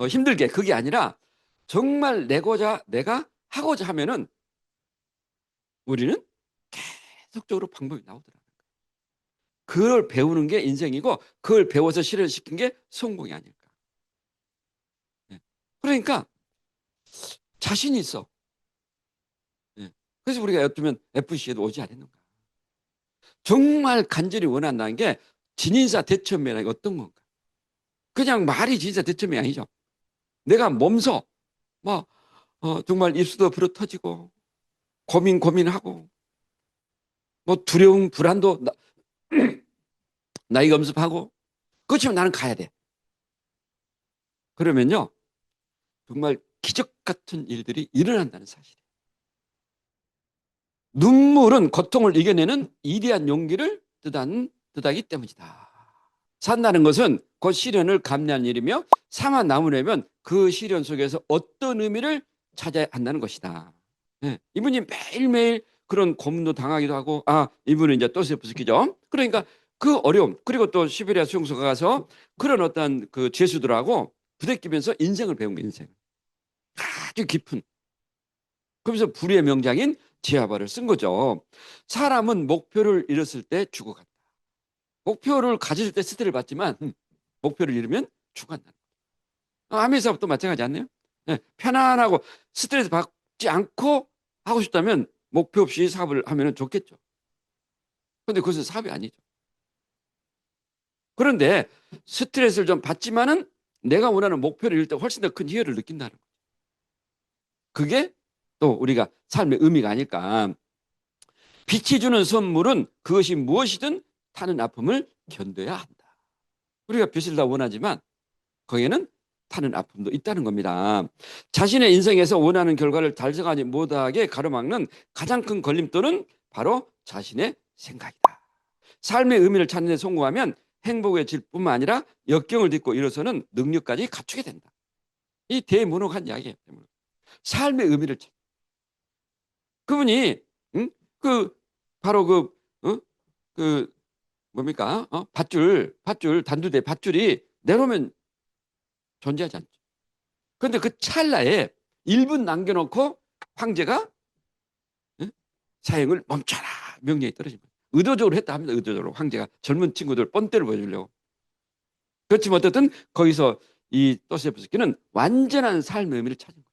힘들게 그게 아니라 정말 내가 하고자 하면은 우리는 계속적으로 방법이 나오더라고요. 그걸 배우는 게 인생이고 그걸 배워서 실현시킨 게 성공이 아닐까. 네. 그러니까 자신이 있어. 네. 그래서 우리가 여쭈면 FC에도 오지 않았는가. 정말 간절히 원한다는 게 진인사 대천매라는 게 어떤 건가. 그냥 말이 진인사 대천매 아니죠. 내가 몸소 정말 입수도 불어 터지고 고민하고 두려움 불안도 나이가 엄습하고 그렇지만 나는 가야 돼. 그러면요 정말 기적 같은 일들이 일어난다는 사실이에요. 눈물은 고통을 이겨내는 위대한 용기를 뜻하기 때문이다. 산다는 것은 그 시련을 감내하는 일이며 삶아 남으려면 그 시련 속에서 어떤 의미를 찾아야 한다는 것이다. 네. 이분이 매일매일 그런 고문도 당하기도 하고 이분은 이제 또세프스키죠. 그러니까 그 어려움 그리고 또 시베리아 수용소가 가서 그런 어떤 그 죄수들하고 부대끼면서 인생을 배운 거 인생. 아주 깊은. 그러면서 불의의 명장인 지하바를 쓴 거죠. 사람은 목표를 잃었을 때 죽어간다. 목표를 가질 때 스트레스를 받지만 목표를 잃으면 죽어간다. 아메이 사업도 마찬가지 않나요? 네, 편안하고 스트레스 받지 않고 하고 싶다면 목표 없이 사업을 하면 좋겠죠. 그런데 그것은 사업이 아니죠. 그런데 스트레스를 좀 받지만은 내가 원하는 목표를 이룰 때 훨씬 더 큰 희열을 느낀다는 거죠. 그게 또 우리가 삶의 의미가 아닐까. 빛이 주는 선물은 그것이 무엇이든 타는 아픔을 견뎌야 한다. 우리가 빛을 다 원하지만 거기에는 타는 아픔도 있다는 겁니다. 자신의 인생에서 원하는 결과를 달성하지 못하게 가로막는 가장 큰 걸림돌은 바로 자신의 생각이다. 삶의 의미를 찾는 데 성공하면 행복의 질뿐만 아니라 역경을 딛고 일어서는 능력까지 갖추게 된다. 이 대문호한 이야기예요. 삶의 의미를 찾. 그분이 응? 그 바로 그 뭡니까? 밧줄 단두대 밧줄이 내려오면 존재하지 않죠. 그런데 그 찰나에 1분 남겨놓고 황제가 응? 사형을 멈춰라 명령이 떨어진 거예요. 의도적으로 했다 합니다. 의도적으로 황제가 젊은 친구들 뻔때를 보여주려고. 그렇지만 어쨌든 거기서 이 도스토옙스키는 완전한 삶의 의미를 찾은 거예요.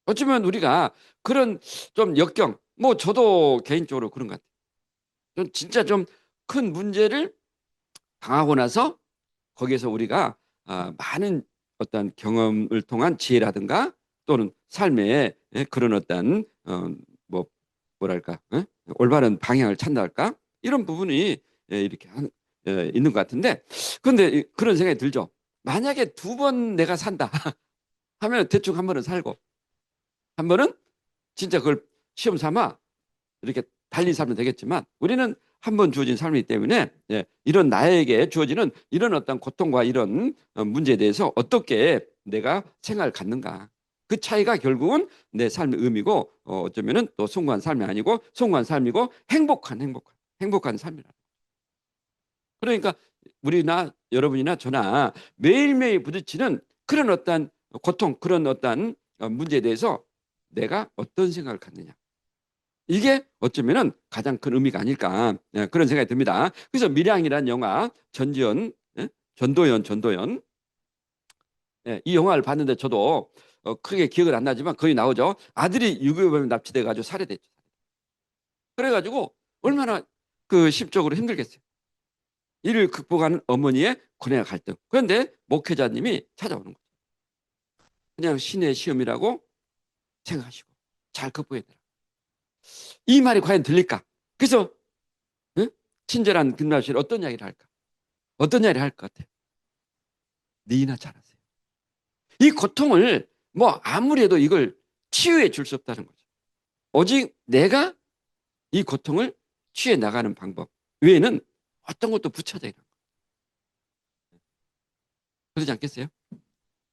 어쩌면 우리가 그런 좀 역경, 뭐 저도 개인적으로 그런 것 같아요. 좀 진짜 좀 큰 문제를 당하고 나서 거기에서 우리가 많은 어떤 경험을 통한 지혜라든가 또는 삶의 그런 어떤 뭐 뭐랄까 올바른 방향을 찾는다 할까 이런 부분이 이렇게 있는 것 같은데 그런데 그런 생각이 들죠. 만약에 2번 내가 산다 하면 대충 한 번은 살고 한 번은 진짜 그걸 시험 삼아 이렇게 달리 살면 되겠지만 우리는 한 번 주어진 삶이기 때문에 이런 나에게 주어지는 이런 어떤 고통과 이런 문제에 대해서 어떻게 내가 생각을 갖는가. 그 차이가 결국은 내 삶의 의미고 어쩌면은 또 성공한 삶이 아니고 성공한 삶이고 행복한 삶이라. 그러니까 우리나 여러분이나 저나 매일매일 부딪히는 그런 어떤 고통, 그런 어떤 문제에 대해서 내가 어떤 생각을 갖느냐. 이게 어쩌면은 가장 큰 의미가 아닐까 그런 생각이 듭니다. 그래서 밀양이라는 영화 전도연 이 영화를 봤는데 저도 크게 기억을 안 나지만 거의 나오죠. 아들이 유교범에 납치돼 가지고 살해됐죠. 그래가지고 얼마나 그 심적으로 힘들겠어요. 이를 극복하는 어머니의 고뇌와 갈등. 그런데 목회자님이 찾아오는 거죠. 그냥 신의 시험이라고 생각하시고 잘 극복해야 되라. 이 말이 과연 들릴까? 그래서 응? 친절한 김나실 어떤 이야기를 할까? 어떤 이야기를 할 것 같아? 니나 잘하세요. 이 고통을 뭐 아무리 해도 이걸 치유해 줄 수 없다는 거죠. 오직 내가 이 고통을 치유해 나가는 방법 외에는 어떤 것도 붙여져 있는 거예요. 그러지 않겠어요?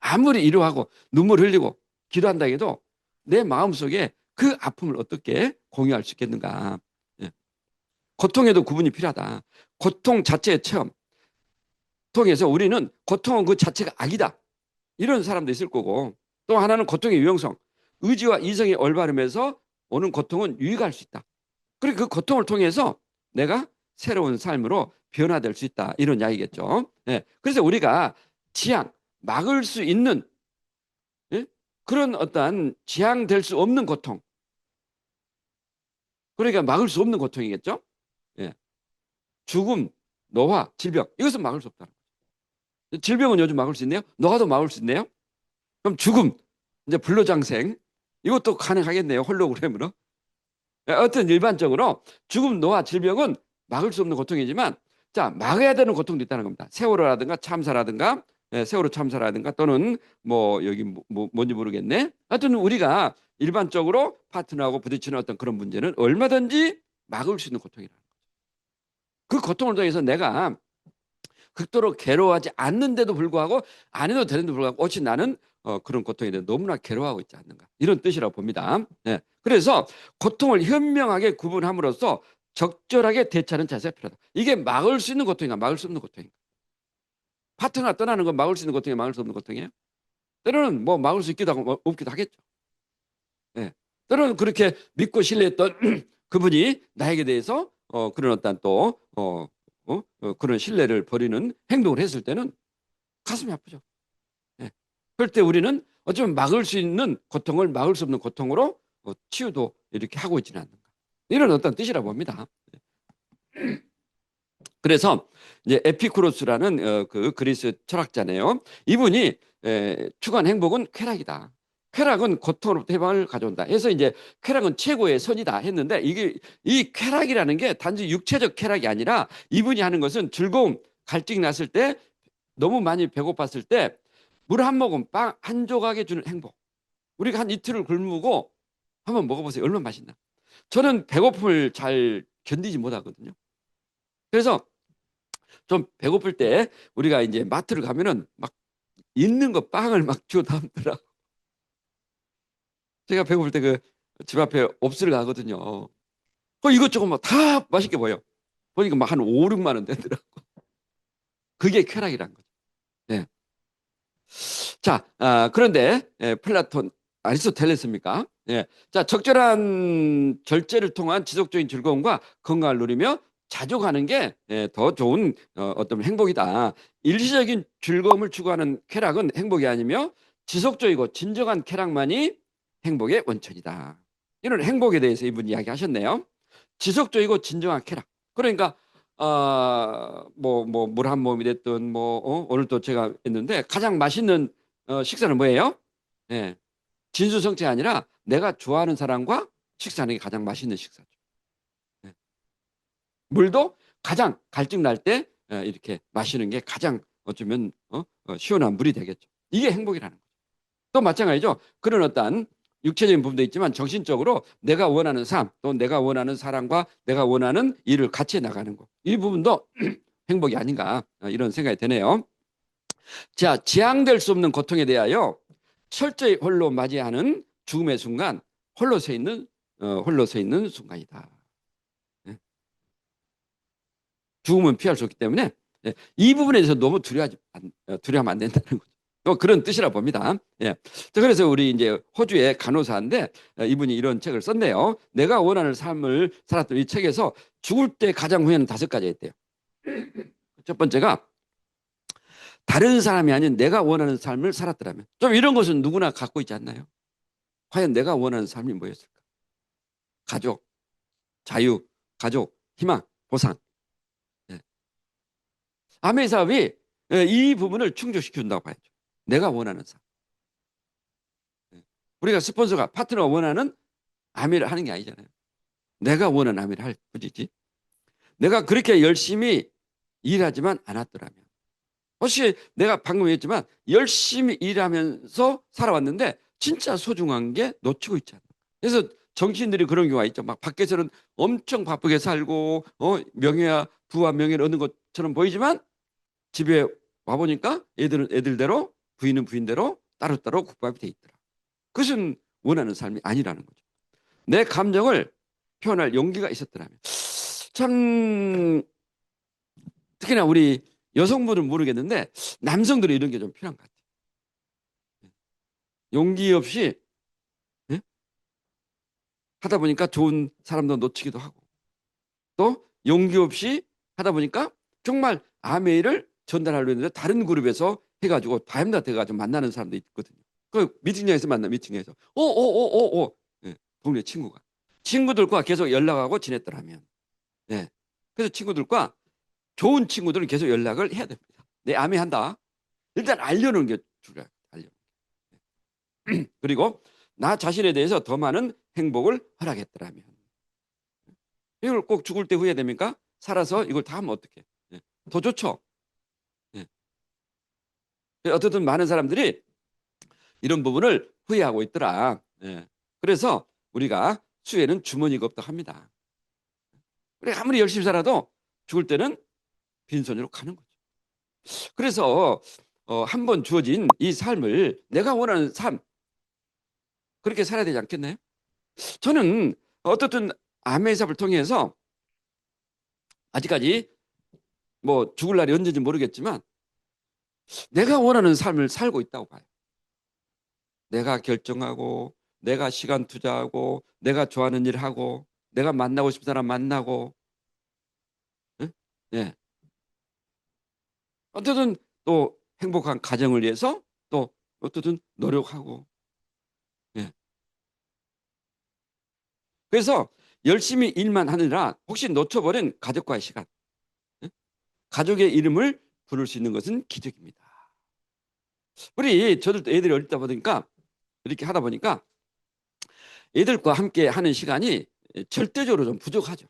아무리 위로하고 눈물 흘리고 기도한다 해도 내 마음속에 그 아픔을 어떻게 공유할 수 있겠는가. 고통에도 구분이 필요하다. 고통 자체의 체험 통해서 우리는 고통은 그 자체가 악이다. 이런 사람도 있을 거고 또 하나는 고통의 유형성. 의지와 이성의 올바름에서 오는 고통은 유익할 수 있다. 그리고 그 고통을 통해서 내가 새로운 삶으로 변화될 수 있다. 이런 이야기겠죠. 그래서 우리가 지향, 막을 수 있는 그런 어떠한 지향될 수 없는 고통. 그러니까 막을 수 없는 고통이겠죠. 죽음, 노화, 질병. 이것은 막을 수 없다. 질병은 요즘 막을 수 있네요. 노화도 막을 수 있네요. 그럼 죽음, 이제 불로장생. 이것도 가능하겠네요. 홀로그램으로. 어떤 일반적으로 죽음, 노화, 질병은 막을 수 없는 고통이지만 자, 막아야 되는 고통도 있다는 겁니다. 세월호라든가 참사라든가 세월호 참사라든가 또는 뭐 여기 뭔지 모르겠네. 하여튼 우리가 일반적으로 파트너하고 부딪히는 어떤 그런 문제는 얼마든지 막을 수 있는 고통이라는 거죠. 그 고통을 통해서 내가 극도로 괴로워하지 않는데도 불구하고 안 해도 되는데도 불구하고 오직 나는 그런 고통에 대해 너무나 괴로워하고 있지 않는가 이런 뜻이라고 봅니다. 그래서 고통을 현명하게 구분함으로써 적절하게 대처하는 자세가 필요하다. 이게 막을 수 있는 고통인가 막을 수 없는 고통인가. 파트너가 떠나는 건 막을 수 있는 고통이 막을 수 없는 고통이에요. 때로는 뭐 막을 수 있기도 하고 없기도 하겠죠. 때로는 그렇게 믿고 신뢰했던 그분이 나에게 대해서 그런 어떤 또 그런 신뢰를 버리는 행동을 했을 때는 가슴이 아프죠. 그럴 때 우리는 어쩌면 막을 수 있는 고통을 막을 수 없는 고통으로 치유도 이렇게 하고 있지는 않는가. 이런 어떤 뜻이라고 봅니다. 그래서 이제 에피쿠로스라는 그 그리스 철학자네요. 이분이 추구한 행복은 쾌락이다. 쾌락은 고통으로부터 해방을 가져온다. 해서 이제 쾌락은 최고의 선이다 했는데 이게 이 쾌락이라는 게 단지 육체적 쾌락이 아니라 이분이 하는 것은 즐거움, 갈증이 났을 때 너무 많이 배고팠을 때 물 한 모금, 빵 한 조각에 주는 행복. 우리가 한 이틀을 굶고 한번 먹어보세요. 얼마나 맛있나. 저는 배고픔을 잘 견디지 못하거든요. 그래서 좀 배고플 때 우리가 이제 마트를 가면은 막 있는 거 빵을 막 주워 담더라. 제가 배고플 때 그 집 앞에 옵스를 가거든요. 이것저것 막 다 맛있게 보여. 보니까 막 한 5, 6만 원 되더라고. 그게 쾌락이란 거죠. 네. 자, 그런데 플라톤, 아리스토텔레스입니까? 예. 자, 적절한 절제를 통한 지속적인 즐거움과 건강을 누리며 자주 가는 게 더 좋은 어떤 행복이다. 일시적인 즐거움을 추구하는 쾌락은 행복이 아니며 지속적이고 진정한 쾌락만이 행복의 원천이다. 이런 행복에 대해서 이분 이야기하셨네요. 지속적이고 진정한 쾌락. 그러니까 뭐 물 한 모금이 됐든 오늘 또 제가 했는데 가장 맛있는 식사는 뭐예요? 예. 진수성찬이 아니라 내가 좋아하는 사람과 식사하는 게 가장 맛있는 식사죠. 예. 물도 가장 갈증 날 때 이렇게 마시는 게 가장 어쩌면 시원한 물이 되겠죠. 이게 행복이라는 거죠. 또 마찬가지죠. 그런 어떤 육체적인 부분도 있지만 정신적으로 내가 원하는 삶, 또 내가 원하는 사람과 내가 원하는 일을 같이 나가는 것. 이 부분도 행복이 아닌가 이런 생각이 드네요. 자, 지향될 수 없는 고통에 대하여 철저히 홀로 맞이하는 죽음의 순간, 홀로 서 있는 순간이다. 예. 죽음은 피할 수 없기 때문에 이 부분에 대해서 너무 두려워하면 안 된다는 거죠. 그런 뜻이라 봅니다. 예. 자, 그래서 우리 이제 호주의 간호사인데 이분이 이런 책을 썼네요. 내가 원하는 삶을 살았던 이 책에서 죽을 때 가장 후회는 5가지가 있대요. 첫 번째가 다른 사람이 아닌 내가 원하는 삶을 살았더라면. 좀 이런 것은 누구나 갖고 있지 않나요? 과연 내가 원하는 삶이 뭐였을까? 가족, 자유, 가족, 희망, 보상. 예. 아멘 사업이 이 부분을 충족시킨다고 봐야죠. 내가 원하는 삶. 예. 우리가 스폰서가 파트너가 원하는 아멘을 하는 게 아니잖아요. 내가 원하는 아멘을 할 뿐이지. 내가 그렇게 열심히 일하지만 않았더라면. 혹시 내가 방금 얘기했지만 열심히 일하면서 살아왔는데 진짜 소중한 게 놓치고 있잖아. 그래서 정치인들이 그런 경우가 있죠. 막 밖에서는 엄청 바쁘게 살고 명예와 부와 명예를 얻는 것처럼 보이지만 집에 와 보니까 애들은 애들대로 부인은 부인대로 따로따로 국밥이 돼 있더라. 그것은 원하는 삶이 아니라는 거죠. 내 감정을 표현할 용기가 있었더라면. 참 특히나 우리 여성분은 모르겠는데 남성들은 이런 게 좀 필요한 것 같아요. 용기 없이 예? 하다 보니까 좋은 사람도 놓치기도 하고 또 용기 없이 하다 보니까 정말 아메이를 전달하려고 했는데 다른 그룹에서 해가지고 다임다 돼가지고 만나는 사람도 있거든요. 그 미팅장에서 만나 미팅에서 오오오오오 동네 친구들과 계속 연락하고 지냈더라면 그래서 친구들과 좋은 친구들은 계속 연락을 해야 됩니다. 내 아메 한다. 일단 알려놓은 게 중요해요. 그리고 나 자신에 대해서 더 많은 행복을 허락했더라면 이걸 꼭 죽을 때 후회됩니까? 살아서 이걸 다 하면 어떡해? 더 좋죠. 예. 어쨌든 많은 사람들이 이런 부분을 후회하고 있더라. 그래서 우리가 수혜는 주머니가 없다 합니다. 그래 아무리 열심히 살아도 죽을 때는 빈손으로 가는 거죠. 그래서 한 번 주어진 이 삶을 내가 원하는 삶 그렇게 살아야 되지 않겠나요? 저는 어떻든 암의 사업을 통해서 아직까지 뭐 죽을 날이 언제인지 모르겠지만 내가 원하는 삶을 살고 있다고 봐요. 내가 결정하고 내가 시간 투자하고 내가 좋아하는 일 하고 내가 만나고 싶은 사람 만나고 예? 예. 어쨌든 또 행복한 가정을 위해서 또 어쨌든 노력하고 예. 그래서 열심히 일만 하느라 혹시 놓쳐버린 가족과의 시간 예? 가족의 이름을 부를 수 있는 것은 기적입니다. 우리 저들도 애들이 어릴 때 보니까 이렇게 하다 보니까 애들과 함께 하는 시간이 절대적으로 좀 부족하죠.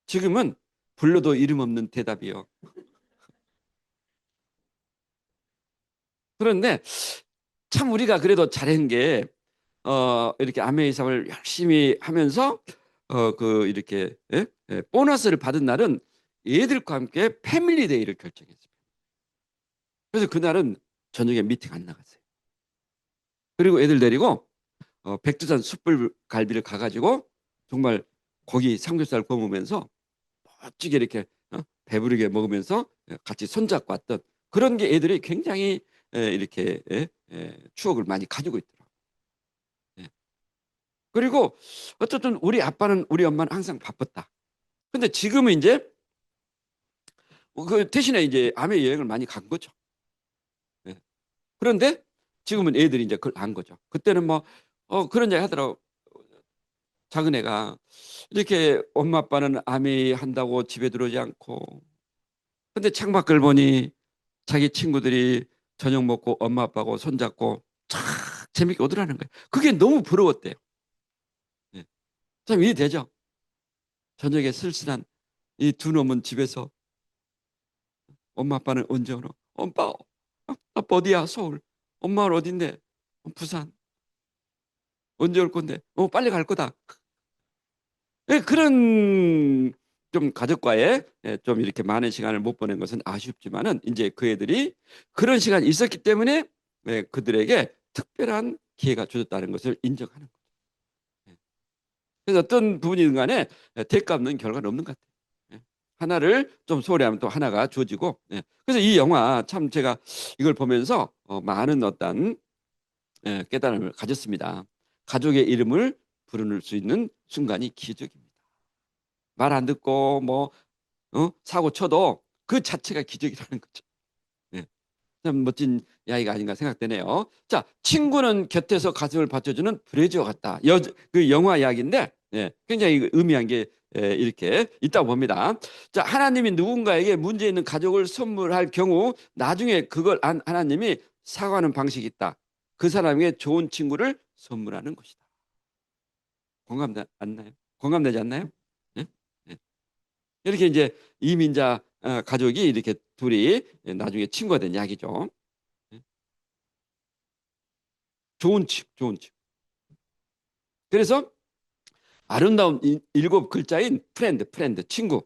지금은 불러도 이름 없는 대답이요. 그런데 참 우리가 그래도 잘한 게 이렇게 아메이사를 열심히 하면서 이렇게 보너스를 받은 날은 애들과 함께 패밀리 데이를 결정했어요. 그래서 그날은 저녁에 미팅 안 나갔어요. 그리고 애들 데리고 백두산 숯불갈비를 가가지고 정말 고기 삼겹살 구우면서 멋지게 이렇게 배부르게 먹으면서 같이 손잡고 왔던 그런 게 애들이 굉장히 이렇게 추억을 많이 가지고 있더라고요. 예. 그리고 어쨌든 우리 아빠는 우리 엄마는 항상 바빴다. 근데 지금은 이제 그 대신에 이제 아메 여행을 많이 간 거죠. 예. 그런데 지금은 애들이 이제 그걸 안 거죠. 그때는 뭐 그런 얘기 하더라고. 작은 애가 이렇게 엄마 아빠는 아메 한다고 집에 들어오지 않고 근데 창밖을 보니 자기 친구들이 저녁 먹고 엄마 아빠하고 손잡고 참 재밌게 오더라는 거예요. 그게 너무 부러웠대요. 예. 참 이해되죠? 저녁에 쓸쓸한 이 두 놈은 집에서 엄마 아빠는 언제 오노? 엄마 아빠 어디야? 서울. 엄마는 어딘데? 부산. 언제 올 건데? 빨리 갈 거다. 예, 그런 좀 가족과의 좀 이렇게 많은 시간을 못 보낸 것은 아쉽지만은 이제 그 애들이 그런 시간이 있었기 때문에 그들에게 특별한 기회가 주어졌다는 것을 인정하는 거예요. 예. 그래서 어떤 부분이든 간에 대가 없는 결과는 없는 것 같아요. 예. 하나를 좀 소홀히 하면 또 하나가 주어지고 그래서 이 영화 참 제가 이걸 보면서 많은 어떤 깨달음을 가졌습니다. 가족의 이름을 부를 수 있는 순간이 기적입니다. 말 안 듣고 뭐 사고 쳐도 그 자체가 기적이라는 거죠. 예. 참 멋진 이야기가 아닌가 생각되네요. 자, 친구는 곁에서 가슴을 받쳐주는 브래지와 같다. 그 영화 이야기인데 굉장히 의미한 게 이렇게 있다고 봅니다. 자, 하나님이 누군가에게 문제 있는 가족을 선물할 경우 나중에 그걸 하나님이 사과하는 방식이 있다. 그 사람에게 좋은 친구를 선물하는 것이다. 공감되지 않나요? 공감되지 않나요? 예? 예. 이렇게 이제 이민자 가족이 이렇게 둘이 나중에 친구가 된 이야기죠. 예. 좋은 집, 좋은 집. 그래서 아름다운 일곱 글자인 프렌드, 친구.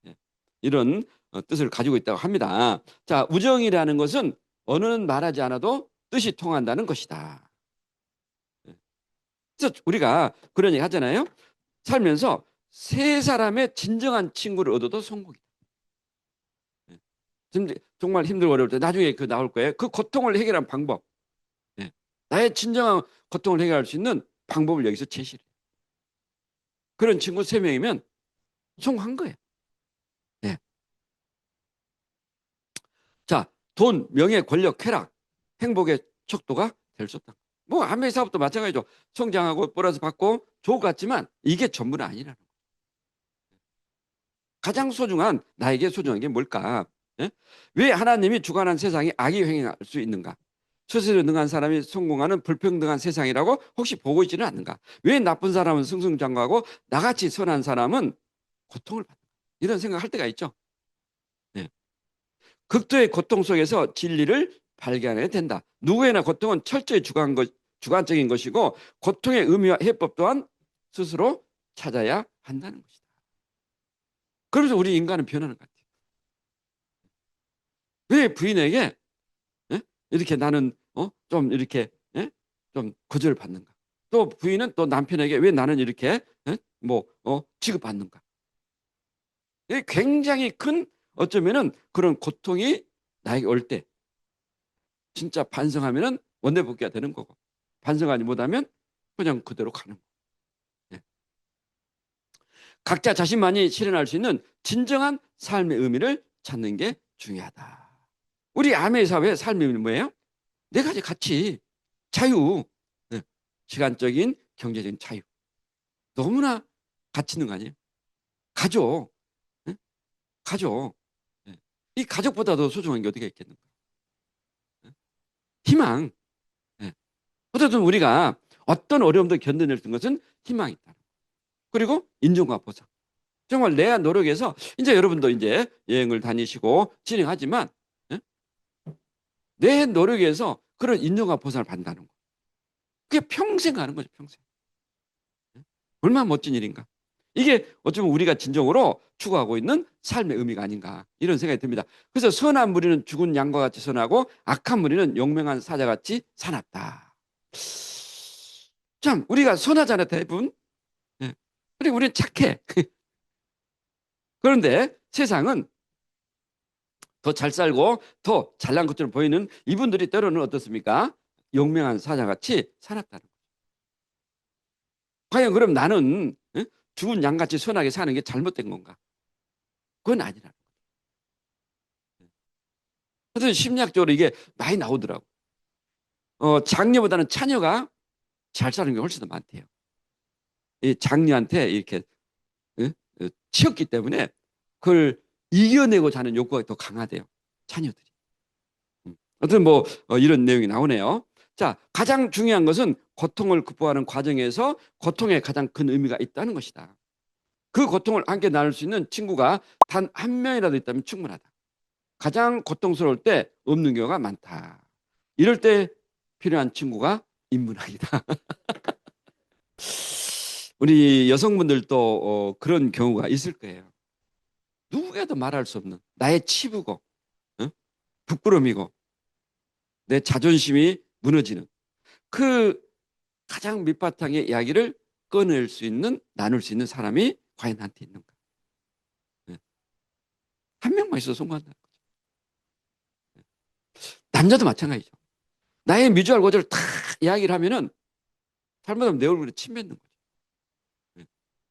예. 이런 뜻을 가지고 있다고 합니다. 자, 우정이라는 것은 언어는 말하지 않아도 뜻이 통한다는 것이다. 예. 그래서 우리가 그런 얘기 하잖아요. 살면서 세 사람의 진정한 친구를 얻어도 성공이다. 예. 정말 힘들고 어려울 때 나중에 그 나올 거예요. 그 고통을 해결한 방법. 예. 나의 진정한 고통을 해결할 수 있는 방법을 여기서 제시를 해요. 그런 친구 세 명이면 성공한 거예요. 예. 자, 돈, 명예, 권력, 쾌락, 행복의 척도가 될 수 없다. 뭐 한매 사업도 마찬가지죠. 성장하고 보너스 받고 좋을 것 같지만 이게 전부는 아니라는 거예요. 가장 소중한 나에게 소중한 게 뭘까? 예? 왜 하나님이 주관한 세상에 악이 횡행할 수 있는가? 스스로 능한 사람이 성공하는 불평등한 세상이라고 혹시 보고 있지는 않는가? 왜 나쁜 사람은 승승장구하고 나같이 선한 사람은 고통을 받는가? 이런 생각할 때가 있죠. 네. 극도의 고통 속에서 진리를 발견해야 된다. 누구에나 고통은 철저히 주관적인 것이고 고통의 의미와 해법 또한 스스로 찾아야 한다는 것이다. 그래서 우리 인간은 변하는 것 같아요. 왜 부인에게 이렇게 나는 좀 이렇게 좀 거절을 받는가? 또 부인은 또 남편에게 왜 나는 이렇게 뭐 취급받는가? 이게 굉장히 큰 어쩌면은 그런 고통이 나에게 올 때 진짜 반성하면은 원대복귀가 되는 거고 반성하지 못하면 그냥 그대로 가는 거고. 예. 각자 자신만이 실현할 수 있는 진정한 삶의 의미를 찾는 게 중요하다. 우리 아메 사회의 삶의 의미는 뭐예요? 네 가지 가치, 자유, 네. 시간적인 경제적인 자유. 너무나 가치 있는 거 아니에요? 가족, 네? 가족. 네. 이 가족보다 더 소중한 게 어디가 있겠는가? 네? 희망. 네. 어쨌든 우리가 어떤 어려움도 견뎌낼 수 있는 것은 희망이 있다. 그리고 인정과 보상. 정말 내 노력에서 이제 여러분도 이제 여행을 다니시고 진행하지만 내 노력에서 그런 인정과 보상을 받는다는 거. 그게 평생 가는 거죠, 평생. 얼마나 멋진 일인가. 이게 어쩌면 우리가 진정으로 추구하고 있는 삶의 의미가 아닌가 이런 생각이 듭니다. 그래서 선한 무리는 죽은 양과 같이 선하고 악한 무리는 용맹한 사자같이 사납다. 참 우리가 선하잖아요 대부분. 예. 그리고 우리는 착해. 그런데 세상은 더 잘 살고 더 잘난 것처럼 보이는 이분들이 때로는 어떻습니까? 용맹한 사자같이 살았다는 거예요. 과연 그럼 나는 죽은 양같이 선하게 사는 게 잘못된 건가? 그건 아니라. 하여튼 심리학적으로 이게 많이 나오더라고. 장녀보다는 차녀가 잘 사는 게 훨씬 더 많대요. 이 장녀한테 이렇게 치였기 때문에 그걸 이겨내고자 하는 욕구가 더 강하대요. 차녀들이. 하여튼 뭐 이런 내용이 나오네요. 자, 가장 중요한 것은 고통을 극복하는 과정에서 고통에 가장 큰 의미가 있다는 것이다. 그 고통을 함께 나눌 수 있는 친구가 단 한 명이라도 있다면 충분하다. 가장 고통스러울 때 없는 경우가 많다. 이럴 때 필요한 친구가 인문학이다. 우리 여성분들도 그런 경우가 있을 거예요. 누구에도 말할 수 없는 나의 치부고 부끄러움이고 내 자존심이 무너지는 그 가장 밑바탕의 이야기를 꺼낼 수 있는 나눌 수 있는 사람이 과연 나한테 있는가. 한 명만 있어도 성공한다는 거죠. 남자도 마찬가지죠. 나의 미주알 고절을 다 이야기를 하면은 잘못하면 내 얼굴에 침 뱉는 거죠.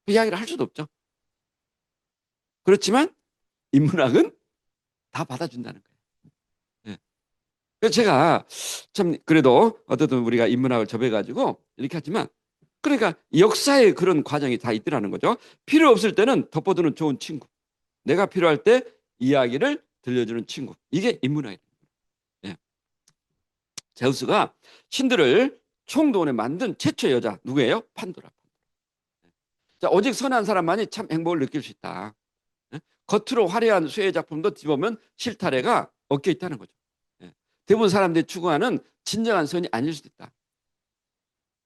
그 이야기를 할 수도 없죠. 그렇지만 인문학은 다 받아준다는 거예요. 그래서 제가 참 그래도 어쨌든 우리가 인문학을 접해가지고 이렇게 하지만 그러니까 역사에 그런 과정이 다 있더라는 거죠. 필요 없을 때는 덮어두는 좋은 친구. 내가 필요할 때 이야기를 들려주는 친구. 이게 인문학이에요. 예. 제우스가 신들을 총동원해 만든 최초 여자 누구예요? 판도라. 자, 오직 선한 사람만이 참 행복을 느낄 수 있다. 예? 겉으로 화려한 수혜 작품도 뒤보면 실타래가 얽혀 있다는 거죠. 예. 대부분 사람들이 추구하는 진정한 선이 아닐 수도 있다.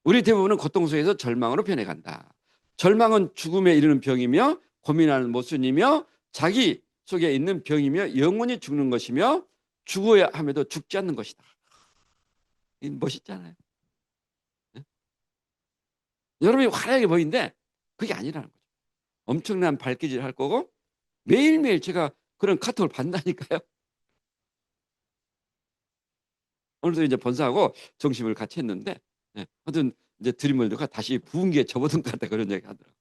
우리 대부분은 고통 속에서 절망으로 변해간다. 절망은 죽음에 이르는 병이며 고민하는 모순이며 자기 속에 있는 병이며 영원히 죽는 것이며 죽어야 함에도 죽지 않는 것이다. 멋있잖아요. 네? 여러분이 화려하게 보이는데 그게 아니라는 거죠. 엄청난 발기질 할 거고 매일매일 제가 그런 카톡을 받는다니까요. 오늘도 이제 본사하고 점심을 같이 했는데 하여튼 이제 드림월드가 다시 부흥기에 접어든 것 같다 그런 얘기 하더라고요.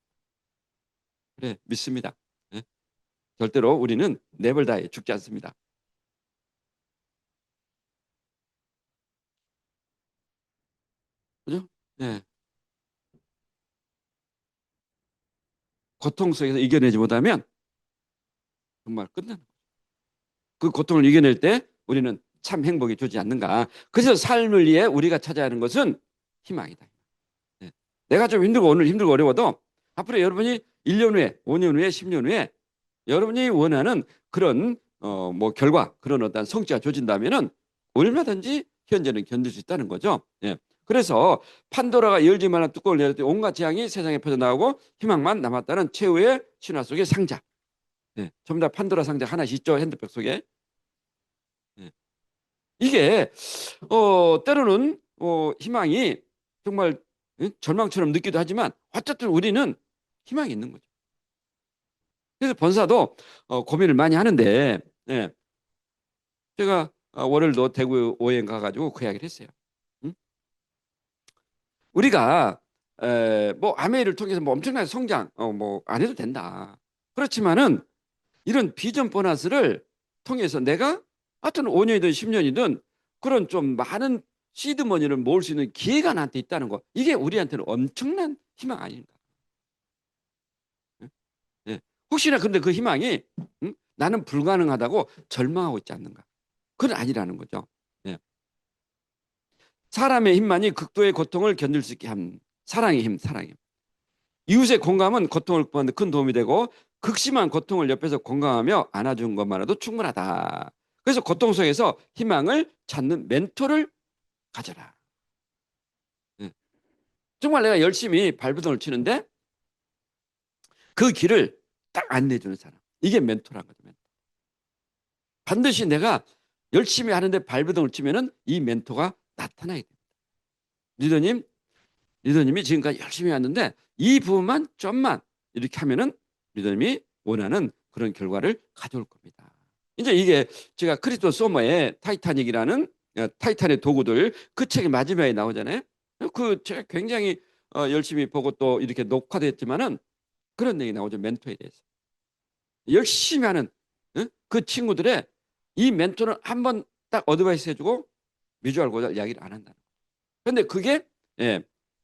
그래 믿습니다. 절대로 우리는 내버려둬 죽지 않습니다. 그죠? 네. 고통 속에서 이겨내지 못하면 정말 끝나는 거예요. 그 고통을 이겨낼 때 우리는 참 행복이 되지 않는가. 그래서 삶을 위해 우리가 찾아야 하는 것은 희망이다. 네. 내가 좀 힘들고 오늘 힘들고 어려워도 앞으로 여러분이 1년 후에 5년 후에 10년 후에 여러분이 원하는 그런 뭐 결과 그런 어떤 성취가 조진다면은 얼마든지 현재는 견딜 수 있다는 거죠. 예. 그래서 판도라가 열지 말한 뚜껑을 열었더니 온갖 재앙이 세상에 퍼져나오고 희망만 남았다는 최후의 신화 속의 상자. 예. 전부 다 판도라 상자 하나씩 있죠. 핸드백 속에. 예. 이게 때로는 희망이 정말 절망처럼 느끼기도 하지만 어쨌든 우리는 희망이 있는 거죠. 그래서 본사도 고민을 많이 하는데 예. 제가 월요일도 대구 오행 가가지고 그 이야기를 했어요. 응? 우리가 뭐 아메이를 통해서 뭐 엄청나게 성장 뭐 안 해도 된다. 그렇지만은 이런 비전 보너스를 통해서 내가 하여튼 5년이든 10년이든 그런 좀 많은 시드머니를 모을 수 있는 기회가 나한테 있다는 거. 이게 우리한테는 엄청난 희망 아닌가. 예? 예. 혹시나 근데 그 희망이 나는 불가능하다고 절망하고 있지 않는가. 그건 아니라는 거죠. 예. 사람의 힘만이 극도의 고통을 견딜 수 있게 함. 사랑의 힘, 사랑의 힘. 이웃의 공감은 고통을 극복하는 데 큰 도움이 되고 극심한 고통을 옆에서 공감하며 안아준 것만으로도 충분하다. 그래서 고통 속에서 희망을 찾는 멘토를 가져라. 예. 정말 내가 열심히 발버둥을 치는데 그 길을 딱 안내해주는 사람. 이게 멘토라는 거죠. 반드시 내가 열심히 하는데 발버둥을 치면은 이 멘토가 나타나야 됩니다. 리더님, 리더님이 지금까지 열심히 왔는데 이 부분만 좀만 이렇게 하면은 리더님이 원하는 그런 결과를 가져올 겁니다. 이제 이게 제가 크리스토 소머의 타이타닉이라는 타이탄의 도구들 그 책의 마지막에 나오잖아요. 그 제가 굉장히 열심히 보고 또 이렇게 녹화됐지만은 그런 얘기 나오죠. 멘토에 대해서. 열심히 하는 그 친구들의 이 멘토는 한번 딱 어드바이스 해주고 미주알 고달 이야기를 안 한다는 거예요. 그런데 그게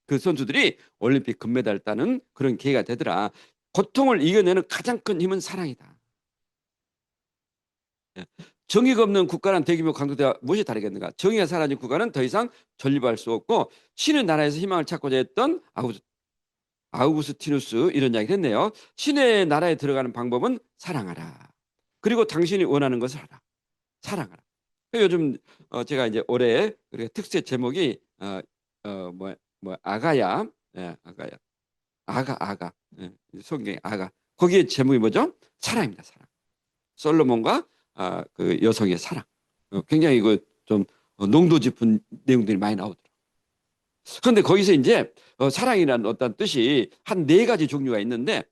그 선수들이 올림픽 금메달을 따는 그런 계기가 되더라. 고통을 이겨내는 가장 큰 힘은 사랑이다. 정의가 없는 국가란 대규모 강도대와 무엇이 다르겠는가? 정의가 사라진 국가는 더 이상 존립할 수 없고 신의 나라에서 희망을 찾고자 했던 아우구스티누스 이런 이야기를 했네요. 신의 나라에 들어가는 방법은 사랑하라. 그리고 당신이 원하는 것을 하라. 사랑하라. 요즘 제가 이제 올해 특세 제목이 아가야, 아가야, 아가, 성경의 아가. 거기에 제목이 뭐죠? 사랑입니다. 사랑. 솔로몬과 그 여성의 사랑. 굉장히 좀 농도 짚은 내용들이 많이 나오더라고요. 그런데 거기서 이제 사랑이라는 어떤 뜻이 한 4가지 종류가 있는데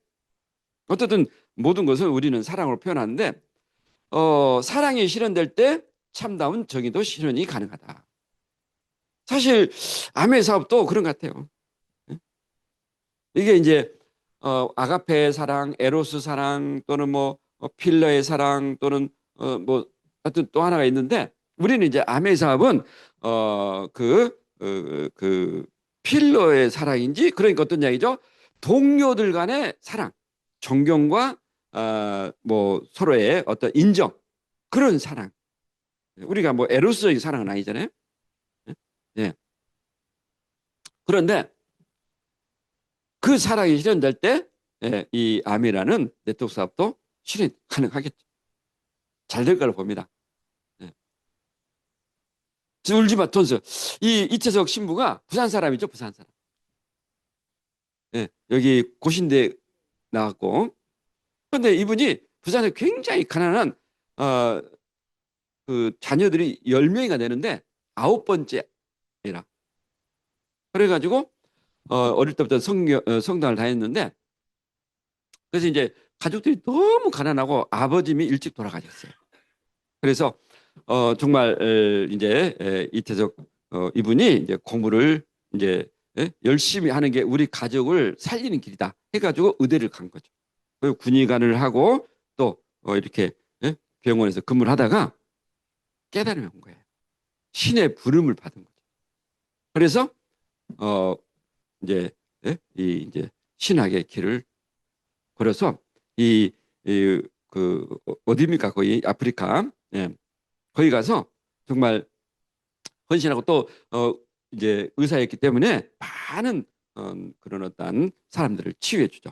어쨌든 모든 것을 우리는 사랑으로 표현하는데 사랑이 실현될 때 참다운 정의도 실현이 가능하다. 사실 아메 사업도 그런 것 같아요. 이게 이제 아가페의 사랑, 에로스 사랑 또는 뭐 필러의 사랑 또는 뭐 하여튼 또 하나가 있는데 우리는 이제 아메 사업은 그 필러의 사랑인지 그러니까 어떤 이야기죠? 동료들 간의 사랑, 존경과 뭐 서로의 어떤 인정 그런 사랑. 우리가 뭐 에로스적인 사랑은 아니잖아요. 예. 그런데 그 사랑이 실현될 때 이 아미라는 네트워크 사업도 실현 가능하겠죠. 잘 될 거라고 봅니다. 예. 울지마 톤스. 이 이채석 신부가 부산 사람이죠. 부산 사람. 예. 여기 고신대 나왔고. 그런데 이분이 부산에 굉장히 가난한 그 자녀들이 10명이가 되는데 9번째라. 그래가지고 어릴 때부터 성당을 다녔는데 그래서 이제 가족들이 너무 가난하고 아버님이 일찍 돌아가셨어요. 그래서 정말 이제 이태석 이분이 이제 공부를 이제 열심히 하는 게 우리 가족을 살리는 길이다 해가지고 의대를 간 거죠. 그리고 군의관을 하고 또 이렇게 병원에서 근무를 하다가 깨달음이 온 거예요. 신의 부름을 받은 거죠. 그래서 이제 이제 신학의 길을 걸어서 그 어디입니까? 거기 아프리카. 거기 가서 정말 헌신하고 또 이제 의사였기 때문에 많은 그런 어떤 사람들을 치유해 주죠.